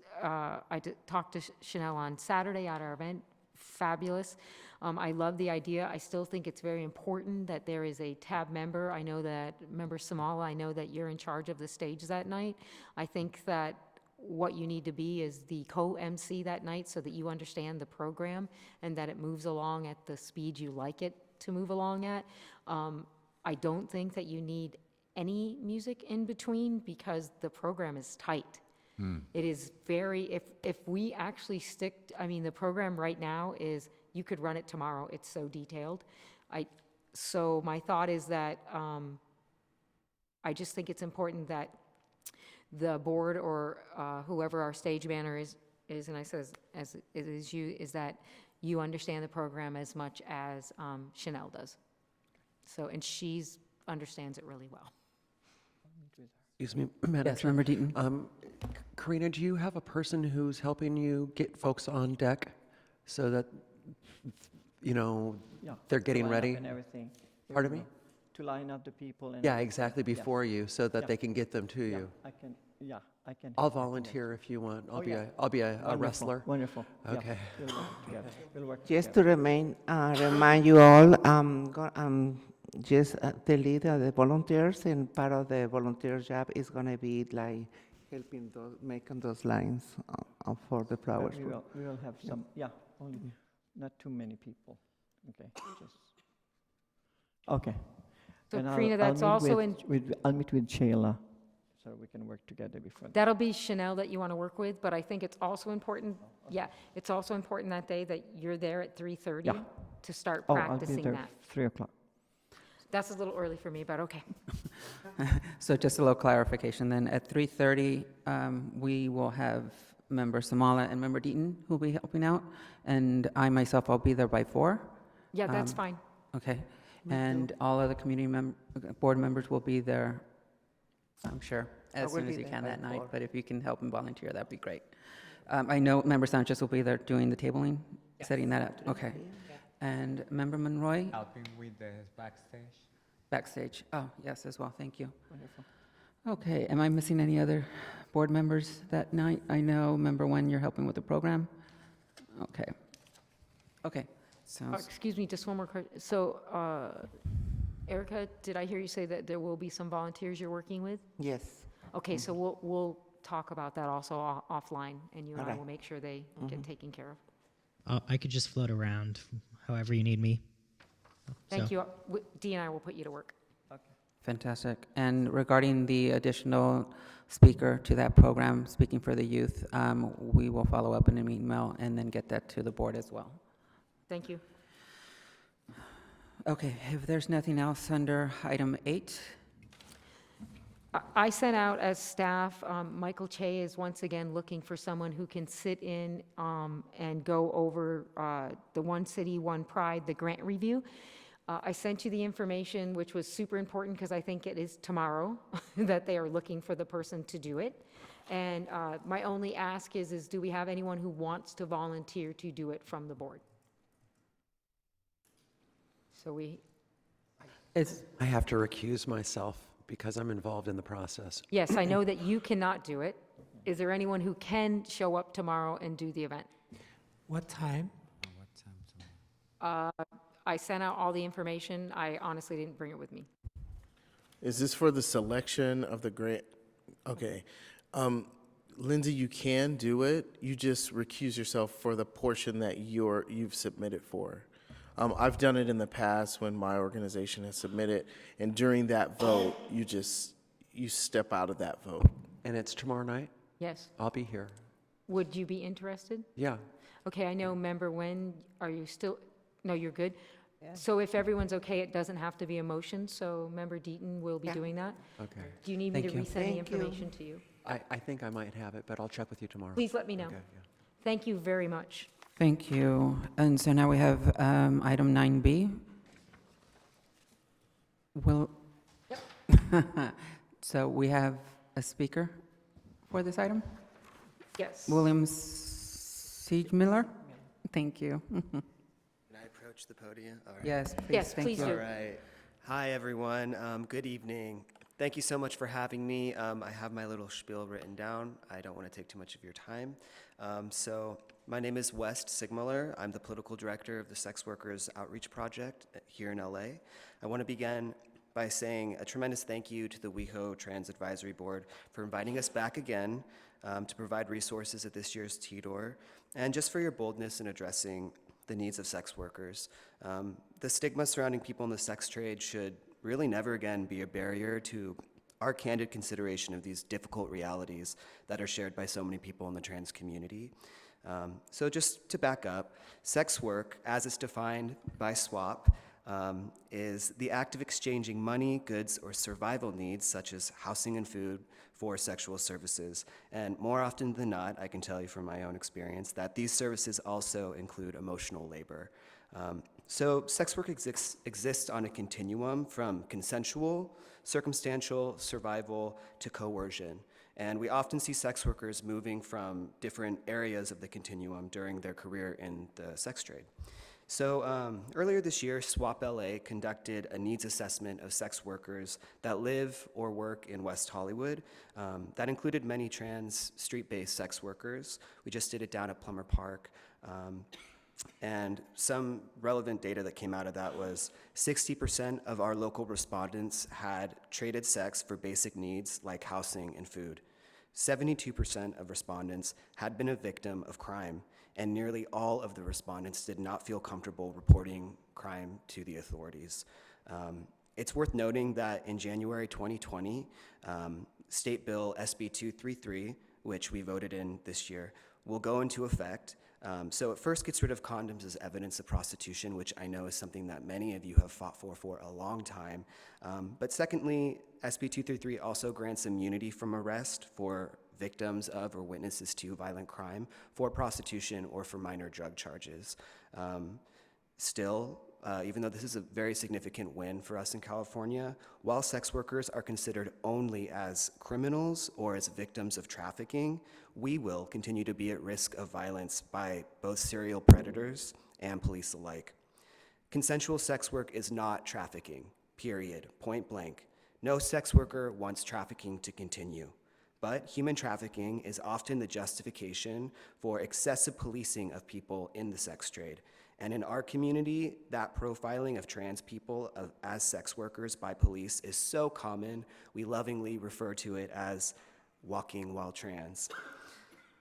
talked to Chanel on Saturday at our event, fabulous. I love the idea. I still think it's very important that there is a tab member. I know that, Member Samala, I know that you're in charge of the stage that night. I think that what you need to be is the co-MC that night so that you understand the program and that it moves along at the speed you like it to move along at. I don't think that you need any music in between because the program is tight. It is very, if we actually stick, I mean, the program right now is, you could run it tomorrow, it's so detailed. So my thought is that I just think it's important that the board or whoever our stage banner is, and I says, as it is you, is that you understand the program as much as Chanel does. So, and she's understands it really well. Excuse me, Madam Yes, Chair. Member Deaton. Karina, do you have a person who's helping you get folks on deck so that, you know, Yeah, they're to getting line up ready? and everything. Pardon me? To line up the people and. Yeah, everything. exactly, Yeah. before you, so that Yeah. they can get them to Yeah, you. I can, yeah, I can. I'll help you connect. volunteer if you want. Oh, yeah. I'll be a Wonderful, wrestler. Wonderful. Yeah, Okay. We'll work together. We'll work Just together. to remind you all, just the leader of the volunteers, and part of the volunteer job is going to be like helping those, making those lines for the flowers. We will have some, yeah, only, not too many people. Okay, just, okay. So And Karina, that's meet also I'll meet with Shayla, so we can work together before. That'll be Chanel that you want to work with, but I think it's also important, yeah, it's also important that day that you're there at 3:30 Yeah. to start Oh, I'll be practicing there that. 3 o'clock. That's a little early for me, but okay. So just a little clarification then. At 3:30, we will have Member Samala and Member Deaton who will be helping out, and I myself, I'll be there by 4. Yeah, that's fine. Okay. And all other community board members will be there, I'm sure, as will soon as be you there can by that night. 4. But if you can help and volunteer, that'd be great. I know Member Sanchez will be there doing the tabling, setting that up. Okay. And Member Monroy, Helping with the backstage. backstage. Oh, yes, as well. Thank you. Wonderful. Okay. Am I missing any other board members that night? I know, Member Wen, you're helping with the program. Okay. Okay. Sounds Excuse me, just one more question. So, Erica, did I hear you say that there will be some volunteers you're working with? Yes. Okay, so we'll talk about that also offline, and you and I Okay. will make sure they get taken care of. I could just float around however you need me. Thank So- you. Dee and I will put you to work. fantastic. And regarding the additional speaker to that program, speaking for the youth, we will follow up in an email and then get that to the board as well. Thank you. Okay, if there's nothing else under item 8, I sent out as staff, Michael Che is once again looking for someone who can sit in and go over the One City, One Pride, the grant review. I sent you the information, which was super important because I think it is tomorrow that they are looking for the person to do it. And my only ask is do we have anyone who wants to volunteer to do it from the board? So I have to recuse myself because I'm involved in the process. yes, I know that you cannot do it. Is there anyone who can show up tomorrow and do the event? What time? What time tomorrow? I sent out all the information. I honestly didn't bring it with me. Is this for the selection of the grant? Okay. Lindsay, you can do it. You just recuse yourself for the portion that you've submitted for. I've done it in the past when my organization has submitted, and during that vote, you step out of that vote. And it's tomorrow night? Yes. I'll be here. Would you be interested? Yeah. Okay, I know Member Wen, are you still, no, you're good? So if everyone's okay, it doesn't have to be a motion, so Member Deaton will be doing that? Okay. Do you need me to Thank you. resend the Thank you. information to you? I think I might have it, but I'll check with you tomorrow. Please let me know. Okay, yeah. Thank you very much. Thank you. And so now we have item 9B. Will, so we have a speaker for this item? Yes. William Siegmiller? Thank you. Can I approach the podium? All right. Yes, please. Yes, Thank please you. do. All right. Hi, everyone. Good evening. Thank you so much for having me. I have my little spiel written down. I don't want to take too much of your time. So my name is West Sigmuller. I'm the political director of the Sex Workers Outreach Project here in LA. I want to begin by saying a tremendous thank you to the WeHo Trans Advisory Board for inviting us back again to provide resources at this year's TDOR, and just for your boldness in addressing the needs of sex workers. The stigma surrounding people in the sex trade should really never again be a barrier to our candid consideration of these difficult realities that are shared by so many people in the trans community. So just to back up, sex work, as it's defined by SWAP, is the act of exchanging money, goods, or survival needs, such as housing and food, for sexual services. And more often than not, I can tell you from my own experience, that these services also include emotional labor. So sex work exists on a continuum from consensual, circumstantial, survival, to coercion. And we often see sex workers moving from different areas of the continuum during their career in the sex trade. So earlier this year, SWAP LA conducted a needs assessment of sex workers that live or work in West Hollywood. That included many trans street-based sex workers. We just did it down at Plummer Park. And some relevant data that came out of that was 60% of our local respondents had traded sex for basic needs like housing and food. 72% of respondents had been a victim of crime, and nearly all of the respondents did not feel comfortable reporting crime to the authorities. It's worth noting that in January 2020, State Bill SB 233, which we voted in this year, will go into effect. So it first gets rid of condoms as evidence of prostitution, which I know is something that many of you have fought for a long time. But secondly, SB 233 also grants immunity from arrest for victims of or witnesses to violent crime for prostitution or for minor drug charges. Still, even though this is a very significant win for us in California, while sex workers are considered only as criminals or as victims of trafficking, we will continue to be at risk of violence by both serial predators and police alike. Consensual sex work is not trafficking, period, point blank. No sex worker wants trafficking to continue. But human trafficking is often the justification for excessive policing of people in the sex trade. And in our community, that profiling of trans people as sex workers by police is so common, we lovingly refer to it as walking while trans.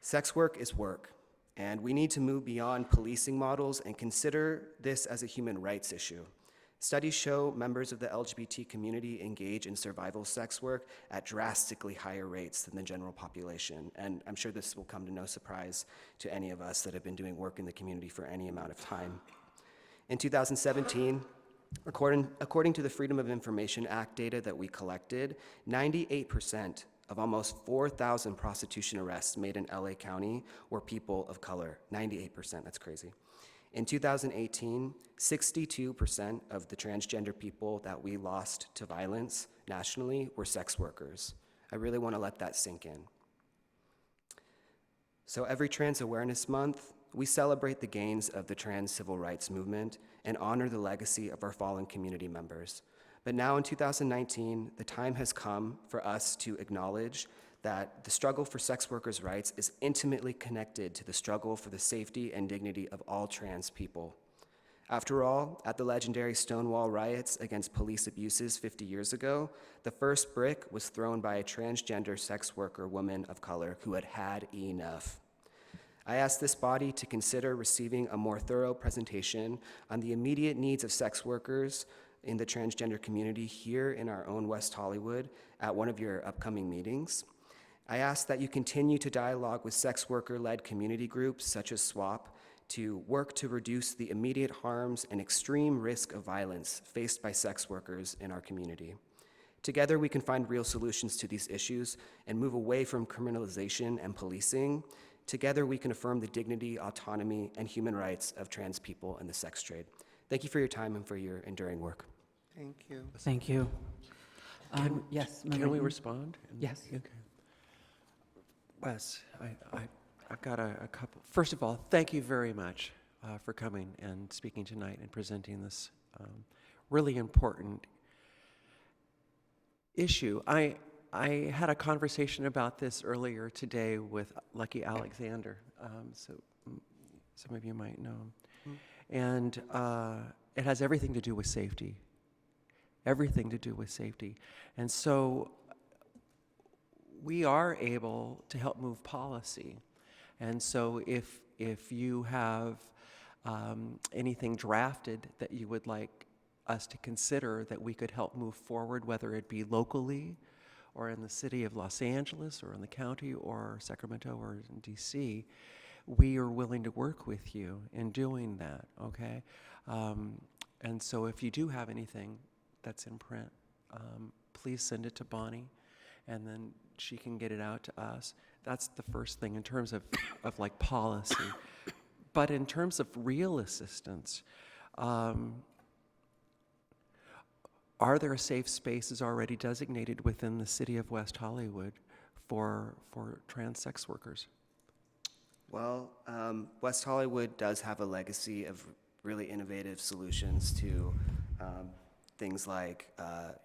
Sex work is work, and we need to move beyond policing models and consider this as a human rights issue. Studies show members of the LGBT community engage in survival sex work at drastically higher rates than the general population, and I'm sure this will come to no surprise to any of us that have been doing work in the community for any amount of time. In 2017, according to the Freedom of Information Act data that we collected, 98% of almost 4,000 prostitution arrests made in LA County were people of color. 98%, that's crazy. In 2018, 62% of the transgender people that we lost to violence nationally were sex workers. I really want to let that sink in. So every Trans Awareness Month, we celebrate the gains of the trans civil rights movement and honor the legacy of our fallen community members. But now in 2019, the time has come for us to acknowledge that the struggle for sex workers' rights is intimately connected to the struggle for the safety and dignity of all trans people. After all, at the legendary Stonewall riots against police abuses 50 years ago, the first brick was thrown by a transgender sex worker woman of color who had had enough. I ask this body to consider receiving a more thorough presentation on the immediate needs of sex workers in the transgender community here in our own West Hollywood at one of your upcoming meetings. I ask that you continue to dialogue with sex worker-led community groups such as SWAP to work to reduce the immediate harms and extreme risk of violence faced by sex workers in our community. Together, we can find real solutions to these issues and move away from criminalization and policing. Together, we can affirm the dignity, autonomy, and human rights of trans people in the sex trade. Thank you for your time and for your enduring work. Thank you. Thank you. Yes. Can Member we Eaton? respond? Yes. Okay. Wes, I've got a couple. First of all, thank you very much for coming and speaking tonight and presenting this really important issue. I had a conversation about this earlier today with Lucky Alexander, so some of you might know him. And it has everything to do with safety. Everything to do with safety. And so we are able to help move policy. And so if you have anything drafted that you would like us to consider that we could help move forward, whether it be locally or in the city of Los Angeles or in the county or Sacramento or in DC, we are willing to work with you in doing that, okay? And so if you do have anything that's in print, please send it to Bonnie, and then she can get it out to us. That's the first thing in terms of like policy. But in terms of real assistance, are there safe spaces already designated within the city of West Hollywood for trans sex workers? Well, West Hollywood does have a legacy of really innovative solutions to things like,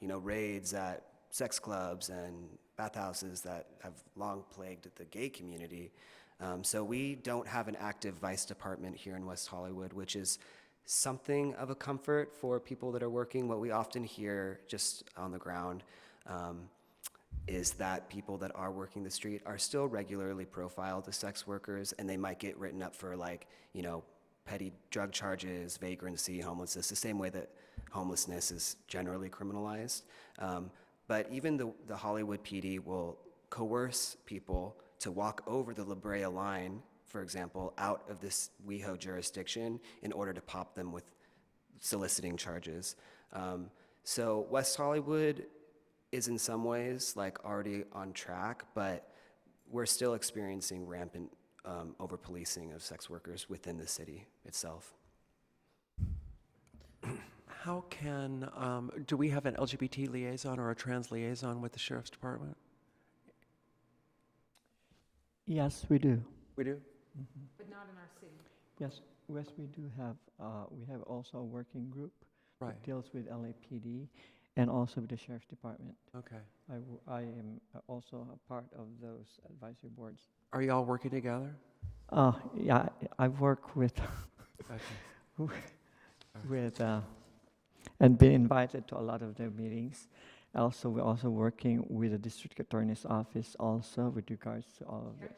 raids at sex clubs and bathhouses that have long plagued the gay community. So we don't have an active vice department here in West Hollywood, which is something of a comfort for people that are working. What we often hear just on the ground is that people that are working the street are still regularly profiled as sex workers, and they might get written up for petty drug charges, vagrancy, homelessness, the same way that homelessness is generally criminalized. But even the Hollywood PD will coerce people to walk over the La Brea line, for example, out of this WeHo jurisdiction in order to pop them with soliciting charges. So West Hollywood is in some ways already on track, but we're still experiencing rampant over-policing of sex workers within the city itself. How can, do we have an LGBT liaison or a trans liaison with the Sheriff's Department? Yes, we do. We do? Mm-hmm. But not in our city. Yes, we do have, we have also a working group Right. that deals with LAPD and also with the Sheriff's Department. Okay. I am also a part of those advisory boards. Are you all working together? Yeah, I work with, Okay. with, and been invited to a lot of their meetings. Also, we're also working with the district attorney's office also with regards to all of this.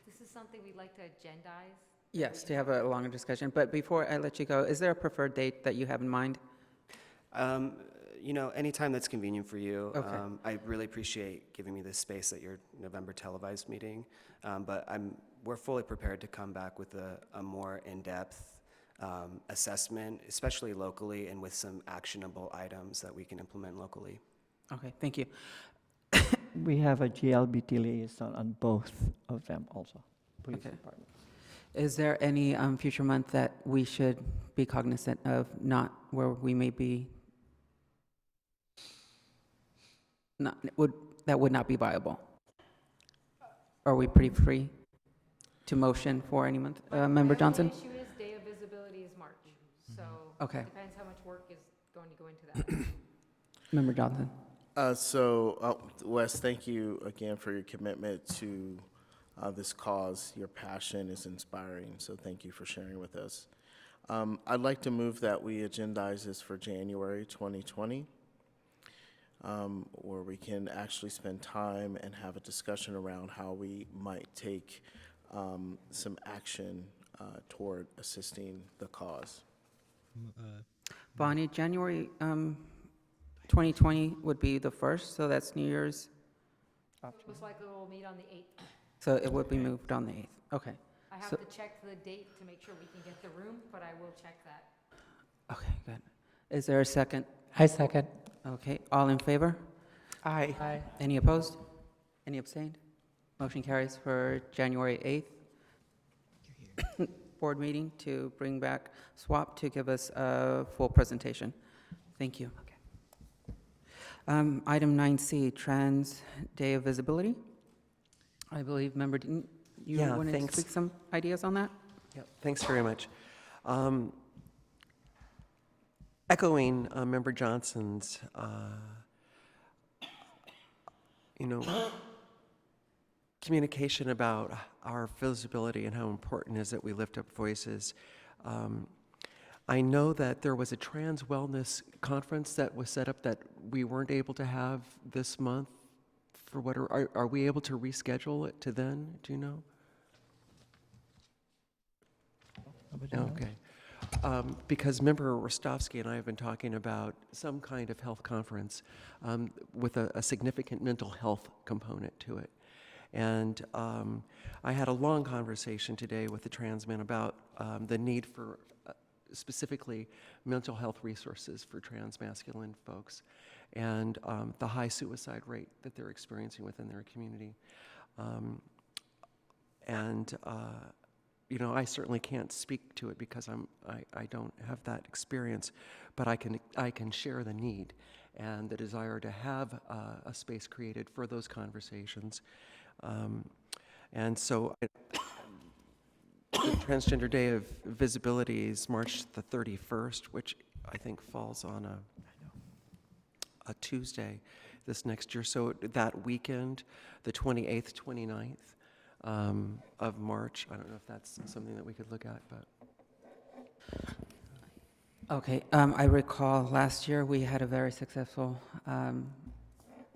This is something we'd like to agendize. Yes, to have a longer discussion. But before I let you go, is there a preferred date that you have in mind? Anytime that's convenient for you. Okay. I really appreciate giving me this space at your November televised meeting. But we're fully prepared to come back with a more in-depth assessment, especially locally, and with some actionable items that we can implement locally. Okay, thank you. We have a GLBT liaison on both of them also, police Okay. department. Is there any future month that we should be cognizant of, not where we may be, that would not be viable? Are we pretty free to motion for any month? Member Johnson? The issue is day of visibility is March, so Okay. it depends how much work is going to go into that. Member Johnson? Wes, thank you again for your commitment to this cause. Your passion is inspiring, so thank you for sharing with us. I'd like to move that we agendize this for January 2020, where we can actually spend time and have a discussion around how we might take some action toward assisting the cause. Bonnie, January 2020 would be the first, so that's New Year's Most likely we'll meet on the 8th. So it would be moved on the 8th. Okay. I have So- to check the date to make sure we can get the room, but I will check that. Okay, good. Is there a second? I second. Okay, all in favor? Aye. Aye. Any opposed? Any abstained? Motion carries for January 8th. Board meeting to bring back SWAP to give us a full presentation. Thank you. Item 9C, Trans Day of Visibility. I believe, Member Dean, you Yeah, wanted thanks. to speak some ideas on that? Yep, thanks very much. Echoing Member Johnson's, communication about our visibility and how important it is that we lift up voices. I know that there was a trans wellness conference that was set up that we weren't able to have this month. For what are we able to reschedule it to then? Do you know? Okay. Because Member Rostovsky and I have been talking about some kind of health conference with a significant mental health component to it. And I had a long conversation today with the trans men about the need for specifically mental health resources for trans masculine folks and the high suicide rate that they're experiencing within their community. I certainly can't speak to it because I don't have that experience, but I can share the need and the desire to have a space created for those conversations. And so the Transgender Day of Visibility is March the 31st, which I think falls on a Tuesday this next year. So that weekend, the 28th, 29th of March, I don't know if that's something that we could look at, but. Okay, I recall last year we had a very successful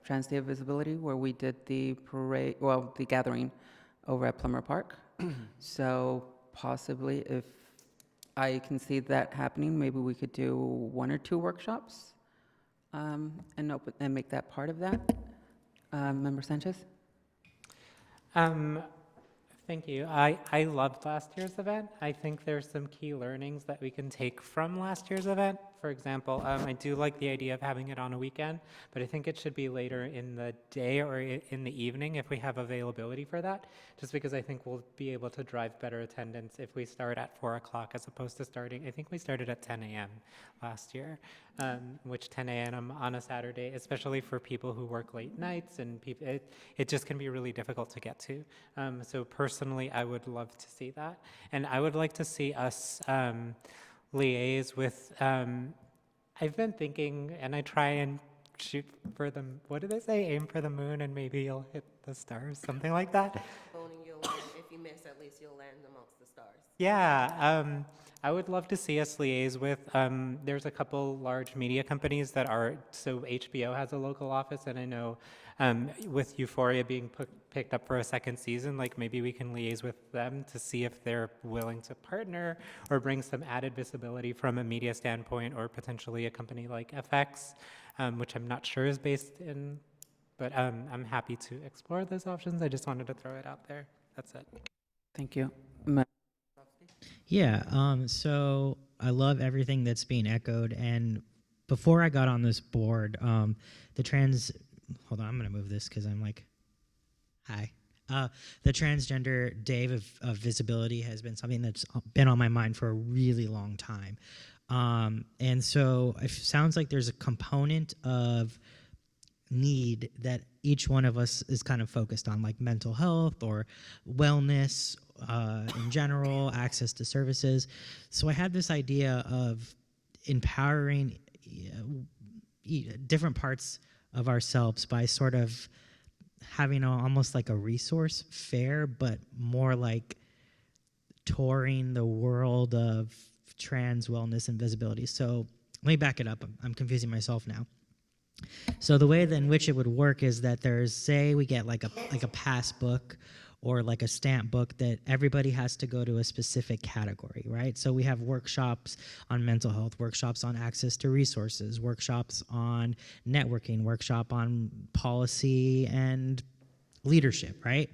Trans Day of Visibility where we did the parade, well, the gathering over at Plummer Park. So possibly if I can see that happening, maybe we could do 1 or 2 workshops and make that part of that. Member Sanchez? Thank you. I loved last year's event. I think there's some key learnings that we can take from last year's event. For example, I do like the idea of having it on a weekend, but I think it should be later in the day or in the evening if we have availability for that, just because I think we'll be able to drive better attendance if we start at 4 o'clock as opposed to starting, I think we started at 10 a.m. last year, which 10 a.m. on a Saturday, especially for people who work late nights and people, it just can be really difficult to get to. So personally, I would love to see that. And I would like to see us liaise with, I've been thinking, and I try and shoot for the, what do they say? Aim for the moon and maybe you'll hit the stars, something like that. If you miss, at least you'll land amongst the stars. Yeah, I would love to see us liaise with, there's a couple large media companies that are, so HBO has a local office, and I know with Euphoria being picked up for a second season, like maybe we can liaise with them to see if they're willing to partner or bring some added visibility from a media standpoint, or potentially a company like FX, which I'm not sure is based in, but I'm happy to explore those options. I just wanted to throw it out there. That's it. Thank you. Yeah, so I love everything that's being echoed. And before I got on this board, hold on, I'm going to move this because I'm like, hi. The Transgender Day of Visibility has been something that's been on my mind for a really long time. And so it sounds like there's a component of need that each one of us is kind of focused on, like mental health or wellness in general, access to services. So I had this idea of empowering different parts of ourselves by sort of having almost like a resource fair, but more like touring the world of trans wellness and visibility. So let me back it up. I'm confusing myself now. So the way in which it would work is that there's, say we get like a pass book or like a stamp book that everybody has to go to a specific category, right? So we have workshops on mental health, workshops on access to resources, workshops on networking, workshop on policy and leadership, right?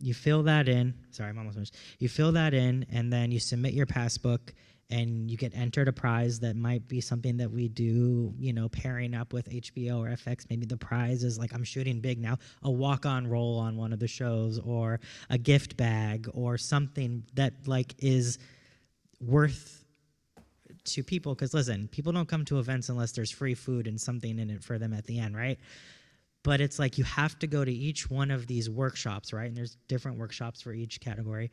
You fill that in. Sorry, I'm almost finished. You fill that in, and then you submit your passbook, and you get entered a prize that might be something that we do, pairing up with HBO or FX. Maybe the prize is like, I'm shooting big now, a walk-on role on one of the shows, or a gift bag, or something that like is worth to people. Because listen, people don't come to events unless there's free food and something in it for them at the end, right? But it's like you have to go to each one of these workshops, right? And there's different workshops for each category.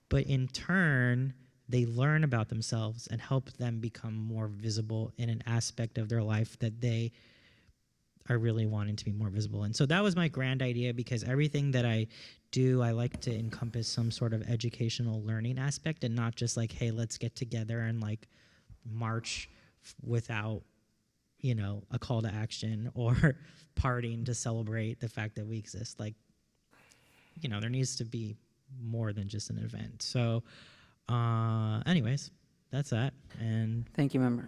But in turn, they learn about themselves and help them become more visible in an aspect of their life that they are really wanting to be more visible. And so that was my grand idea, because everything that I do, I like to encompass some sort of educational learning aspect, and not just like, hey, let's get together and like march without, a call to action or partying to celebrate the fact that we exist. Like, there needs to be more than just an event. So anyways, that's that. And Thank you, Member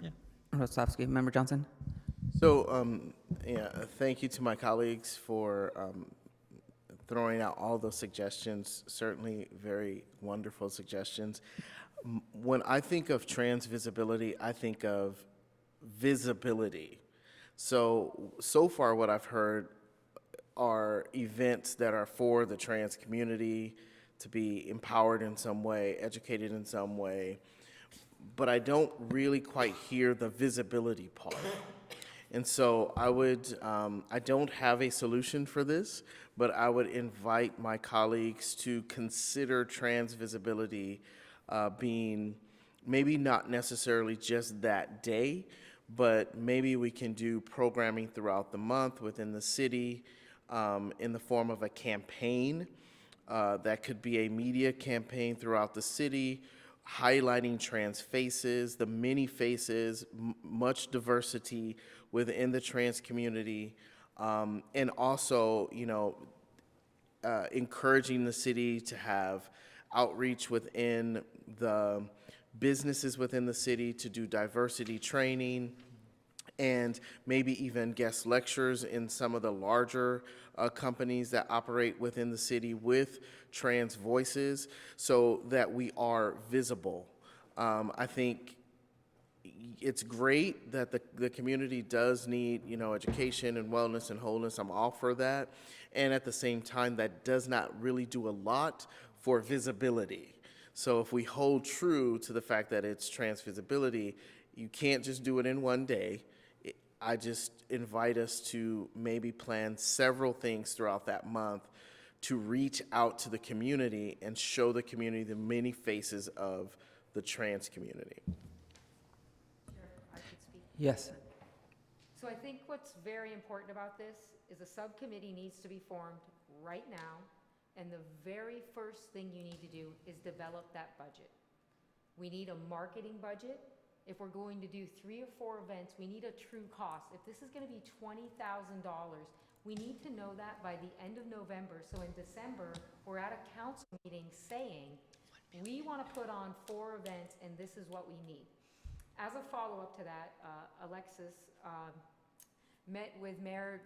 Rostovsky. Member Johnson? So, thank you to my colleagues for throwing out all those suggestions. Certainly very wonderful suggestions. When I think of trans visibility, I think of visibility. So far what I've heard are events that are for the trans community to be empowered in some way, educated in some way, but I don't really quite hear the visibility part. And so I don't have a solution for this, but I would invite my colleagues to consider trans visibility being maybe not necessarily just that day, but maybe we can do programming throughout the month within the city in the form of a campaign. That could be a media campaign throughout the city, highlighting trans faces, the many faces, much diversity within the trans community, and also, encouraging the city to have outreach within the businesses within the city to do diversity training, and maybe even guest lectures in some of the larger companies that operate within the city with trans voices, so that we are visible. I think it's great that the community does need, education and wellness and wholeness. I'm all for that. And at the same time, that does not really do a lot for visibility. So if we hold true to the fact that it's trans visibility, you can't just do it in one day. I just invite us to maybe plan several things throughout that month to reach out to the community and show the community the many faces of the trans community. I could speak. Yes. So I think what's very important about this is a subcommittee needs to be formed right now, and the very first thing you need to do is develop that budget. We need a marketing budget. If we're going to do 3 or 4 events, we need a true cost. If this is going to be $20,000, we need to know that by the end of November. So in December, we're at a council meeting saying, we want to put on 4 events and this is what we need. As a follow-up to that, Alexis met with Mayor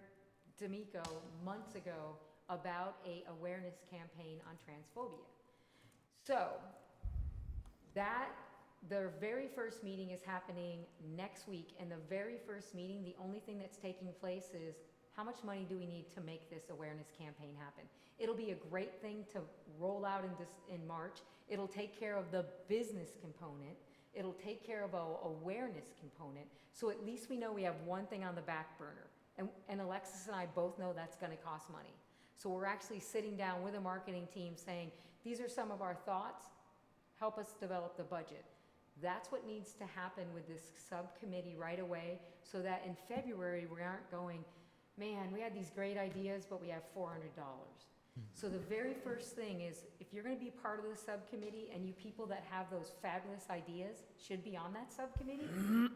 D'Amico months ago about a awareness campaign on transphobia. So the very first meeting is happening next week, and the very first meeting, the only thing that's taking place is how much money do we need to make this awareness campaign happen? It'll be a great thing to roll out in March. It'll take care of the business component. It'll take care of an awareness component. So at least we know we have one thing on the back burner. And Alexis and I both know that's going to cost money. So we're actually sitting down with a marketing team saying, these are some of our thoughts. Help us develop the budget. That's what needs to happen with this subcommittee right away, so that in February we aren't going, man, we had these great ideas, but we have $400. So the very first thing is, if you're going to be part of the subcommittee, and you people that have those fabulous ideas should be on that subcommittee,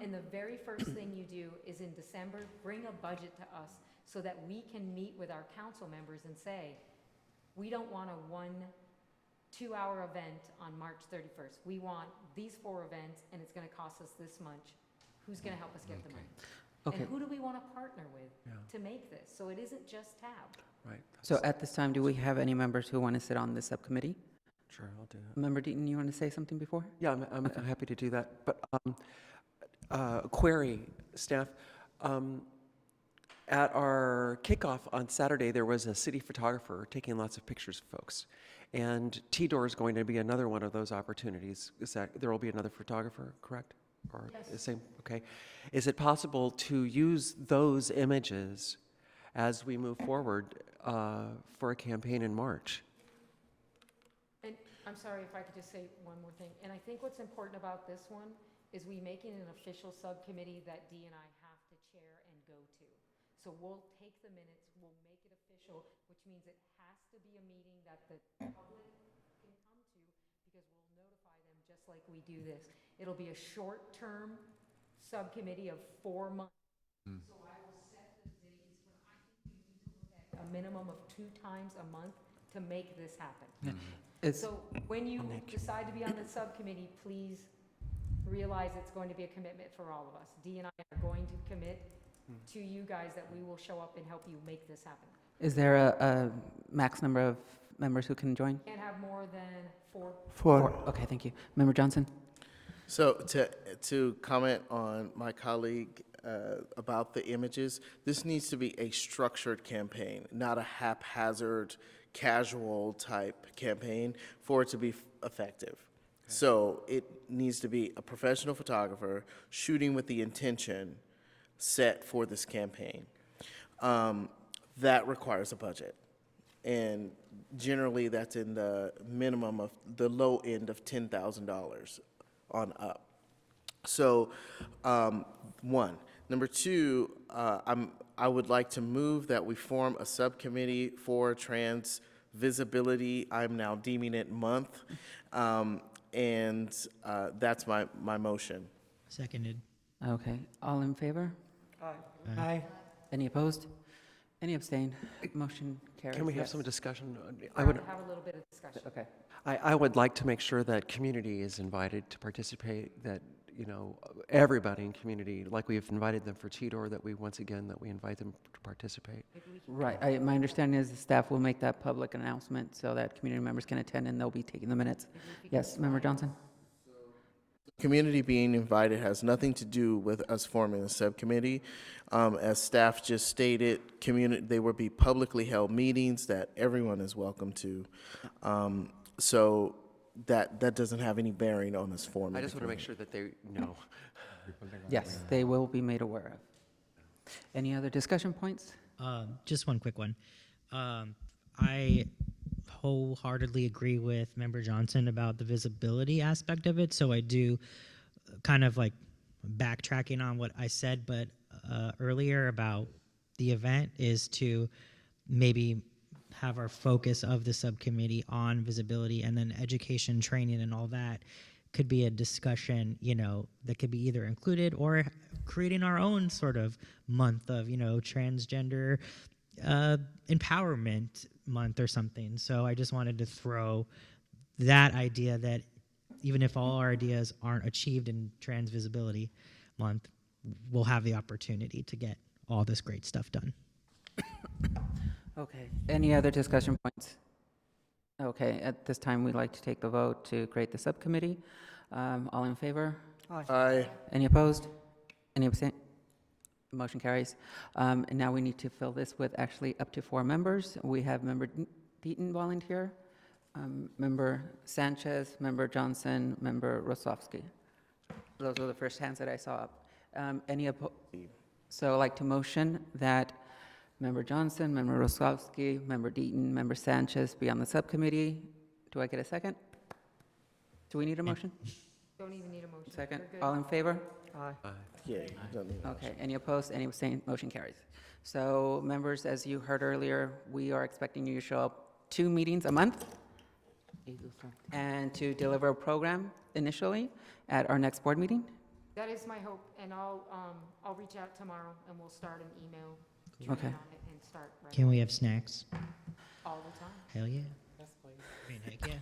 and the very first thing you do is in December, bring a budget to us so that we can meet with our council members and say, we don't want a 1-2-hour event on March 31st. We want these 4 events, and it's going to cost us this much. Who's going to help us get the money? Okay. And who do we want to partner with Yeah. to make this? So it isn't just TAB. Right. So at this time, do we have any members who want to sit on this subcommittee? Sure, I'll do that. Member Deaton, you want to say something before? Yeah, I'm happy to do that. But query, staff. At our kickoff on Saturday, there was a city photographer taking lots of pictures of folks. And T-Door is going to be another one of those opportunities. Is that, there will be another photographer, correct? Or the same, okay. Is it possible to use those images as we move forward for a campaign in March? And I'm sorry if I could just say one more thing. And I think what's important about this one is we make it an official subcommittee that Dee and I have to chair and go to. So we'll take the minutes, we'll make it official, which means it has to be a meeting that the public can come to because we'll notify them just like we do this. It'll be a short-term subcommittee of 4 months. So I will set the dates, but I think we need to look at a minimum of 2 times a month to make this happen. So when you decide to be on the subcommittee, please realize it's going to be a commitment for all of us. Dee and I are going to commit to you guys that we will show up and help you make this happen. Is there a max number of members who can join? Can't have more than 4. 4. Okay, thank you. Member Johnson? So to comment on my colleague about the images, this needs to be a structured campaign, not a haphazard, casual type campaign for it to be effective. So it needs to be a professional photographer shooting with the intention set for this campaign. That requires a budget. And generally that's in the minimum of the low end of $10,000 on up. So, one. Number two, I would like to move that we form a subcommittee for trans visibility. I'm now deeming it month. And that's my motion. Seconded. Okay, all in favor? Aye. Any opposed? Any abstain? Motion carries. Can we have Yes. some discussion? I would have a little bit of discussion. Okay. I would like to make sure that community is invited to participate, that, you know, everybody in community, like we've invited them for T-Door, that we invite them to participate. Right, my understanding is the staff will make that public announcement so that community members can attend and they'll be taking the minutes. Yes, Member Johnson? Community being invited has nothing to do with us forming a subcommittee. As staff just stated, they will be publicly held meetings that everyone is welcome to. So that doesn't have any bearing on us forming. I just want to make sure that they know. Yes, they will be made aware of. Any other discussion points? Just one quick one. I wholeheartedly agree with Member Johnson about the visibility aspect of it. So I do kind of like backtracking on what I said, but earlier about the event is to maybe have our focus of the subcommittee on visibility, and then education, training, and all that could be a discussion, you know, that could be either included or creating our own sort of month of, you know, transgender empowerment month or something. So I just wanted to throw that idea that even if all our ideas aren't achieved in Trans Visibility Month, we'll have the opportunity to get all this great stuff done. Okay, any other discussion points? Okay, at this time, we'd like to take the vote to create the subcommittee. All in favor? Aye. Any opposed? Any abstain? Motion carries. And now we need to fill this with actually up to 4 members. We have Member Deaton volunteer, Member Sanchez, Member Johnson, Member Rosofsky. Those were the first hands that I saw up. Any opposed? So I'd like to motion that Member Johnson, Member Rosofsky, Member Deaton, Member Sanchez be on the subcommittee. Do I get a second? Do we need a motion? Don't even need a motion. Second. We're good. All in favor? Yeah. don't need a Okay, any opposed, any abstain, motion carries. So members, as you heard earlier, we are expecting you to show up 2 meetings a month and to deliver a program initially at our next board meeting. That is my hope, and I'll reach out tomorrow and we'll start an email train Okay. on it and start right Can we have snacks? all the time. Hell yeah. Yes, please. I mean, heck yeah.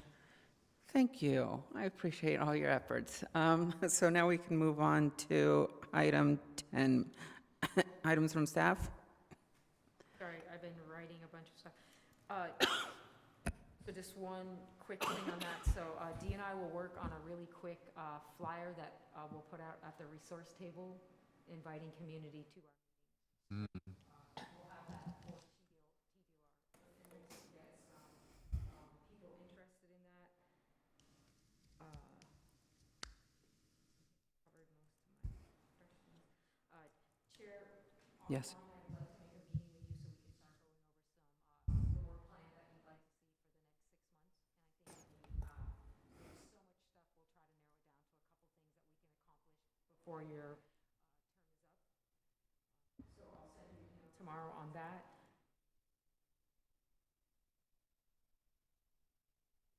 Thank you. I appreciate all your efforts. So now we can move on to item 10. items from staff? Sorry, I've been writing a bunch of stuff. So just one quick thing on that. So Dee and I will work on a really quick flyer that we'll put out at the resource table, inviting community to our Mm. we'll have that for TBR. Get some people interested in that. Covered most of my questions. Chair, Yes. I'd like to make a meeting with you so we can start going over some the work plan that you'd like to see for the next 6 months. And I think there's so much stuff. We'll try to narrow it down to a couple things that we can accomplish before your term is up. So I'll send you an email tomorrow on that.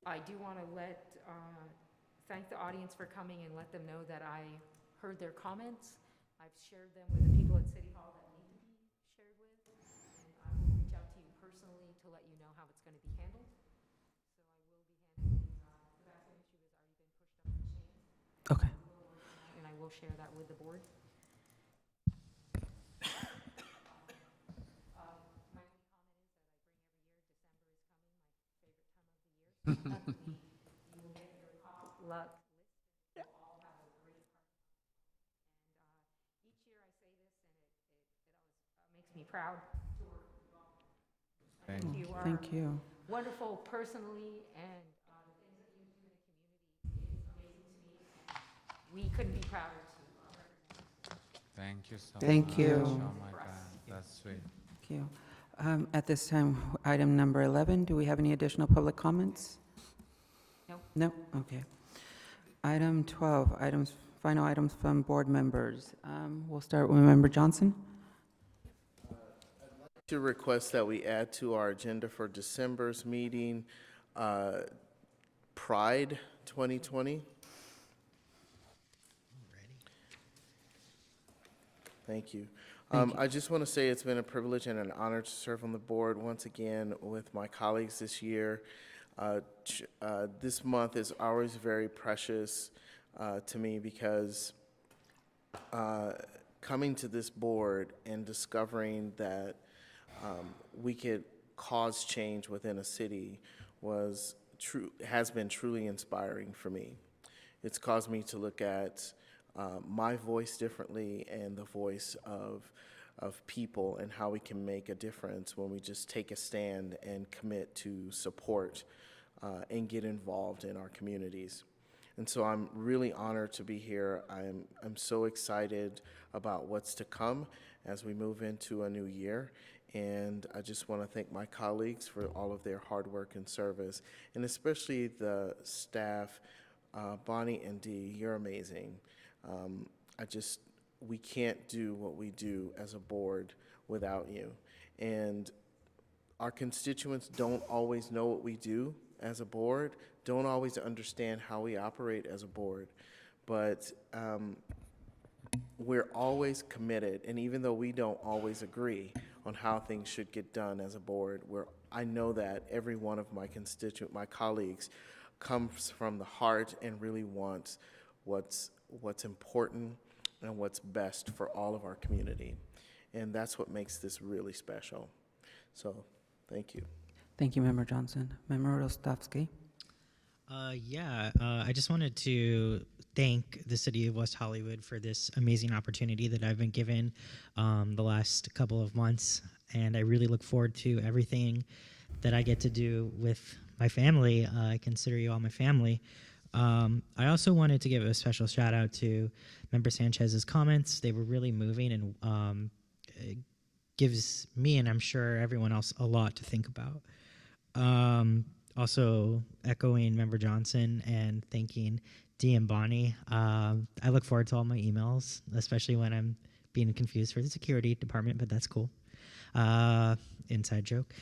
I do want to thank the audience for coming and let them know that I heard their comments. I've shared them with the people at City Hall that need to be shared with, and I will reach out to you personally to let you know how it's going to be handled. So I will be handling, the vaccine issue has already been pushed up the chain. Okay. And I will share that with the board. My only comment is that I bring every year, December is coming, my favorite time of the year. You will get your hot luck list, and we'll all have a great party. And each year I say this, and it always makes me proud to work with you all. I think you are Thank you. wonderful personally, and the things that you do in the community is amazing to me. And we couldn't be prouder to represent you. Thank you so Thank much. you. Oh my God, that's sweet. Thank you. At this time, item number 11, do we have any additional public comments? No. No? Okay. Item 12, final items from board members. We'll start with Member Johnson. To request that we add to our agenda for December's meeting, Pride 2020. Thank you. I just want to say it's been a privilege and an honor to serve on the board once again with my colleagues this year. This month is always very precious to me because coming to this board and discovering that we could cause change within a city has been truly inspiring for me. It's caused me to look at my voice differently and the voice of people and how we can make a difference when we just take a stand and commit to support and get involved in our communities. And so I'm really honored to be here. I'm so excited about what's to come as we move into a new year. And I just want to thank my colleagues for all of their hard work and service, and especially the staff. Bonnie and Dee, you're amazing. We can't do what we do as a board without you. And our constituents don't always know what we do as a board, don't always understand how we operate as a board, but we're always committed. And even though we don't always agree on how things should get done as a board, I know that every one of my colleagues comes from the heart and really wants what's important and what's best for all of our community. And that's what makes this really special. So, thank you. Thank you, Member Johnson. Member Rostovsky. I just wanted to thank the city of West Hollywood for this amazing opportunity that I've been given the last couple of months, and I really look forward to everything that I get to do with my family. I consider you all my family. I also wanted to give a special shout out to Member Sanchez's comments. They were really moving, and it gives me, and I'm sure everyone else, a lot to think about. Also echoing Member Johnson and thanking Dee and Bonnie. I look forward to all my emails, especially when I'm being confused for the security department, but that's cool. Inside joke.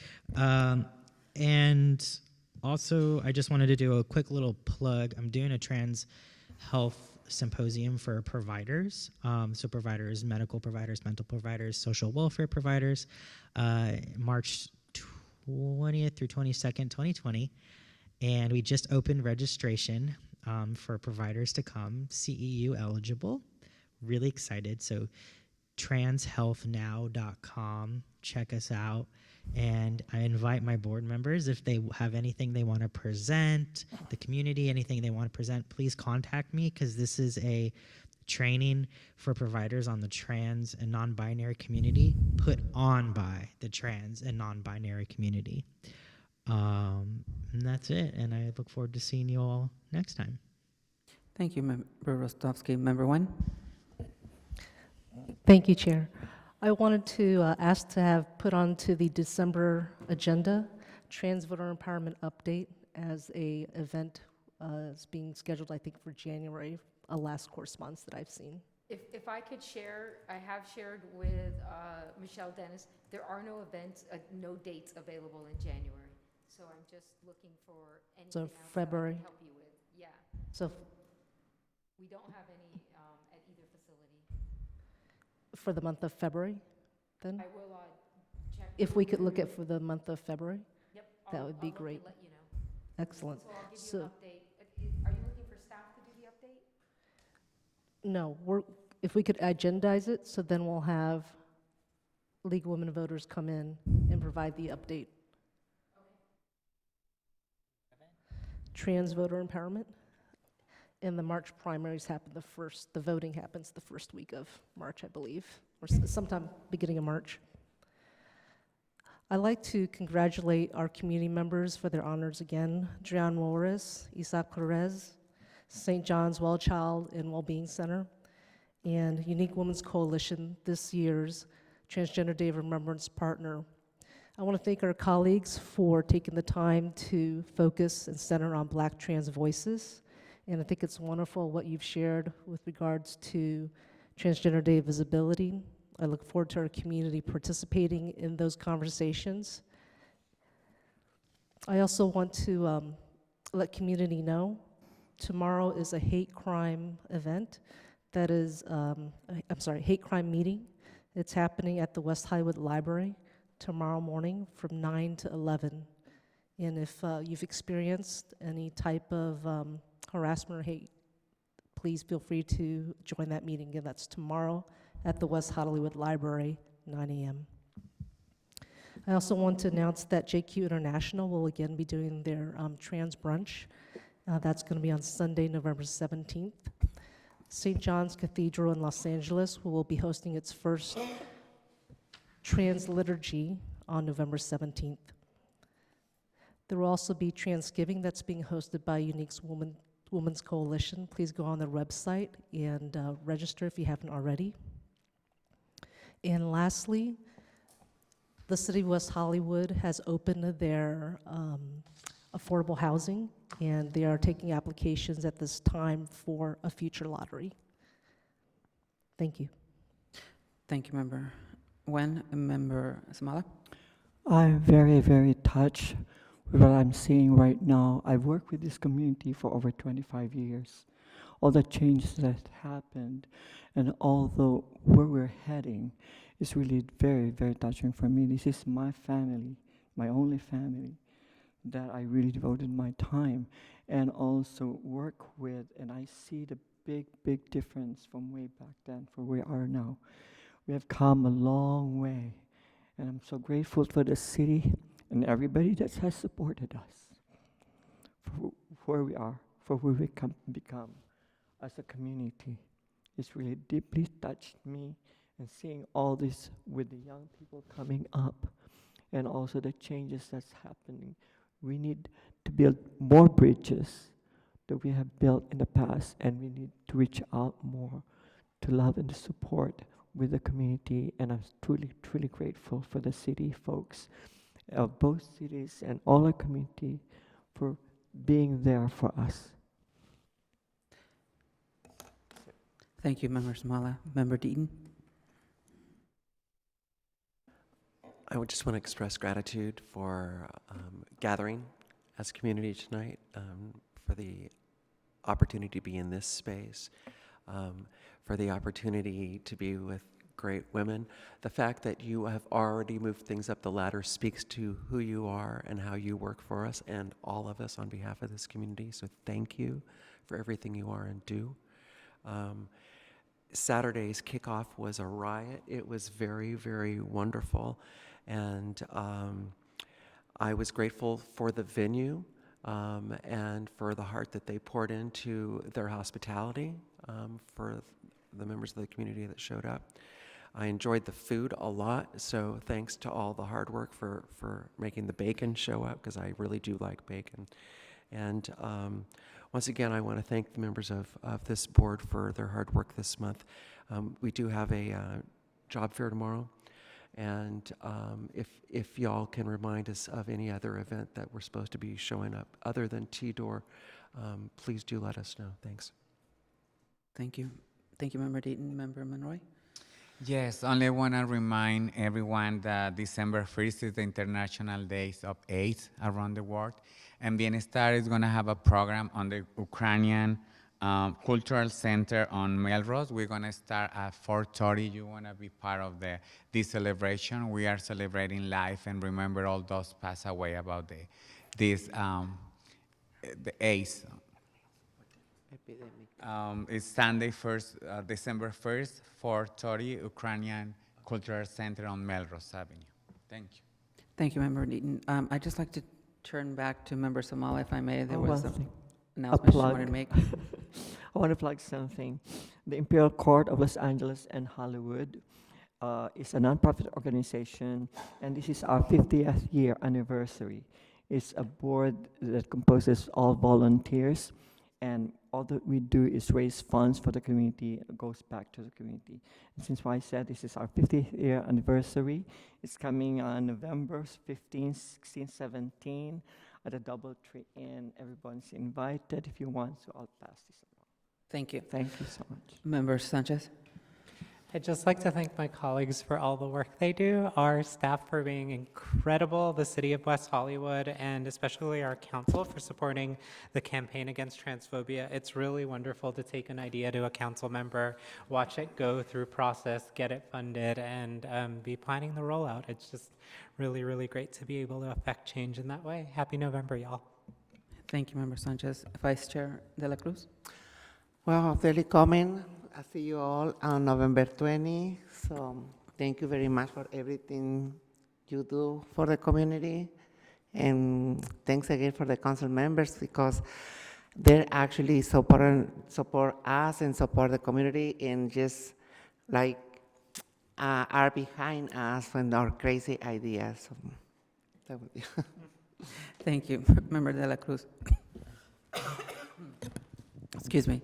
And also, I just wanted to do a quick little plug. I'm doing a trans health symposium for providers. So providers, medical providers, mental providers, social welfare providers, March 20th through 22nd, 2020. And we just opened registration for providers to come, CEU eligible. Really excited. So transhealthnow.com. Check us out. And I invite my board members, if they have anything they want to present, the community, anything they want to present, please contact me, because this is a training for providers on the trans and non-binary community, put on by the trans and non-binary community. And that's it. And I look forward to seeing you all next time. Thank you, Member Rostovsky. Member Wen? Thank you, Chair. I wanted to ask to have put onto the December agenda Trans Voter Empowerment Update as a event is being scheduled, I think, for January, a last correspondence that I've seen. If I could share, I have shared with Michelle Dennis, there are no events, no dates available in January. So I'm just looking for anything else February. that I can help you with. Yeah. So We don't have any at either facility. for the month of February, then? I will check. If we could look at for the month of February, Yep. that would be I'll look great. and let you know. Excellent. So I'll give you So, an update. Are you looking for staff to do the update? no, if we could agendize it, so then we'll have League of Women Voters come in and provide the update. Trans voter empowerment. And the March primaries happen the voting happens the first week of March, I believe, or sometime beginning of March. I'd like to congratulate our community members for their honors again. Drian Morris, Isaac Perez, St. John's Well Child and Wellbeing Center, and Unique Women's Coalition, this year's Transgender Day of Remembrance partner. I want to thank our colleagues for taking the time to focus and center on Black trans voices. And I think it's wonderful what you've shared with regards to Transgender Day visibility. I look forward to our community participating in those conversations. I also want to let community know tomorrow is a hate crime event that is, hate crime meeting. It's happening at the West Hollywood Library tomorrow morning from 9 to 11. And if you've experienced any type of harassment or hate, please feel free to join that meeting. Again, that's tomorrow at the West Hollywood Library, 9 a.m. I also want to announce that JQ International will again be doing their trans brunch. That's going to be on Sunday, November 17th. St. John's Cathedral in Los Angeles will be hosting its first trans liturgy on November 17th. There will also be Transgiving that's being hosted by Unique's Women's Coalition. Please go on their website and register if you haven't already. And lastly, the City of West Hollywood has opened their affordable housing, and they are taking applications at this time for a future lottery. Thank you. Thank you, Member Wen. Member Samala? I'm very, very touched with what I'm seeing right now. I've worked with this community for over 25 years. All the changes that happened, and although where we're heading is really very, very touching for me. This is my family, my only family, that I really devoted my time and also work with, and I see the big, big difference from way back then for where we are now. We have come a long way, and I'm so grateful for the city and everybody that has supported us for where we are, for where we become as a community. It's really deeply touched me, and seeing all this with the young people coming up and also the changes that's happening. We need to build more bridges that we have built in the past, and we need to reach out more to love and to support with the community. And I'm truly, truly grateful for the city folks of both cities and all our community for being there for us. Thank you, Member Samala. Member Deaton? I would just want to express gratitude for gathering as a community tonight, for the opportunity to be in this space, for the opportunity to be with great women. The fact that you have already moved things up the ladder speaks to who you are and how you work for us and all of us on behalf of this community. So thank you for everything you are and do. Saturday's kickoff was a riot. It was very, very wonderful. And I was grateful for the venue and for the heart that they poured into their hospitality for the members of the community that showed up. I enjoyed the food a lot, so thanks to all the hard work for making the bacon show up, because I really do like bacon. And once again, I want to thank the members of this board for their hard work this month. We do have a job fair tomorrow, and if y'all can remind us of any other event that we're supposed to be showing up other than T-Door, please do let us know. Thanks. Thank you. Thank you, Member Deaton. Member Monroy? Yes, only want to remind everyone that December 1st is the International Days of AIDS around the world. And Bienestar is going to have a program on the Ukrainian Cultural Center on Melrose. We're going to start at 4:30. You want to be part of this celebration. We are celebrating life and remember all those passed away about the AIDS. It's Sunday, December 1st, 4:30, Ukrainian Cultural Center on Melrose Avenue. Thank you. Thank you, Member Deaton. I'd just like to turn back to Member Samala, if I may. There Oh, was well, an a announcement she plug. wanted to make. I want to plug something. The Imperial Court of Los Angeles and Hollywood is a nonprofit organization, and this is our 50th year anniversary. It's a board that composes all volunteers, and all that we do is raise funds for the community. It goes back to the community. And since I said this is our 50th year anniversary, it's coming on November 15, 16, 17 at a DoubleTree Inn. Everyone's invited if you want, so I'll pass this along. Thank you. Thank you so much. Member Sanchez? I'd just like to thank my colleagues for all the work they do, our staff for being incredible, the City of West Hollywood, and especially our council for supporting the campaign against transphobia. It's really wonderful to take an idea to a council member, watch it go through process, get it funded, and be planning the rollout. It's just really, really great to be able to affect change in that way. Happy November, y'all. Thank you, Member Sanchez. Vice Chair De La Cruz? Well, very coming. I see you all on November 20. So thank you very much for everything you do for the community. And thanks again for the council members, because they actually support us and support the community, and just like are behind us when our crazy ideas. So that would be Thank you, Member De La Cruz. Excuse me.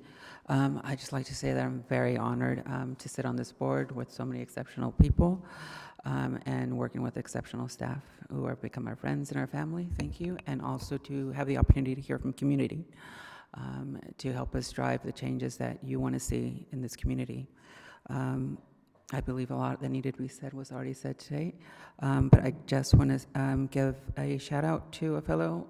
I'd just like to say that I'm very honored to sit on this board with so many exceptional people and working with exceptional staff who have become our friends and our family. Thank you. And also to have the opportunity to hear from community to help us drive the changes that you want to see in this community. I believe a lot that needed to be said was already said today, but I just want to give a shout out to a fellow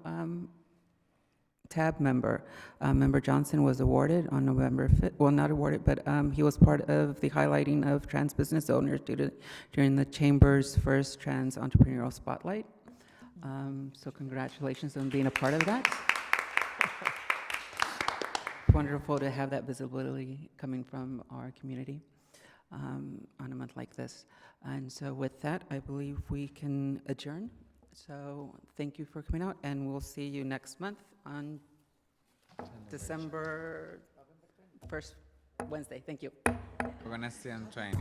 TAB member. Member Johnson was awarded on November 5th, well, not awarded, but he was part of the highlighting of trans business owners during the Chamber's first Trans Entrepreneurial Spotlight. So congratulations on being a part of that. Wonderful to have that visibility coming from our community on a month like this. And so with that, I believe we can adjourn. So thank you for coming out, and we'll see you next month on December 1st, Wednesday. Thank you. We're going to see on 20.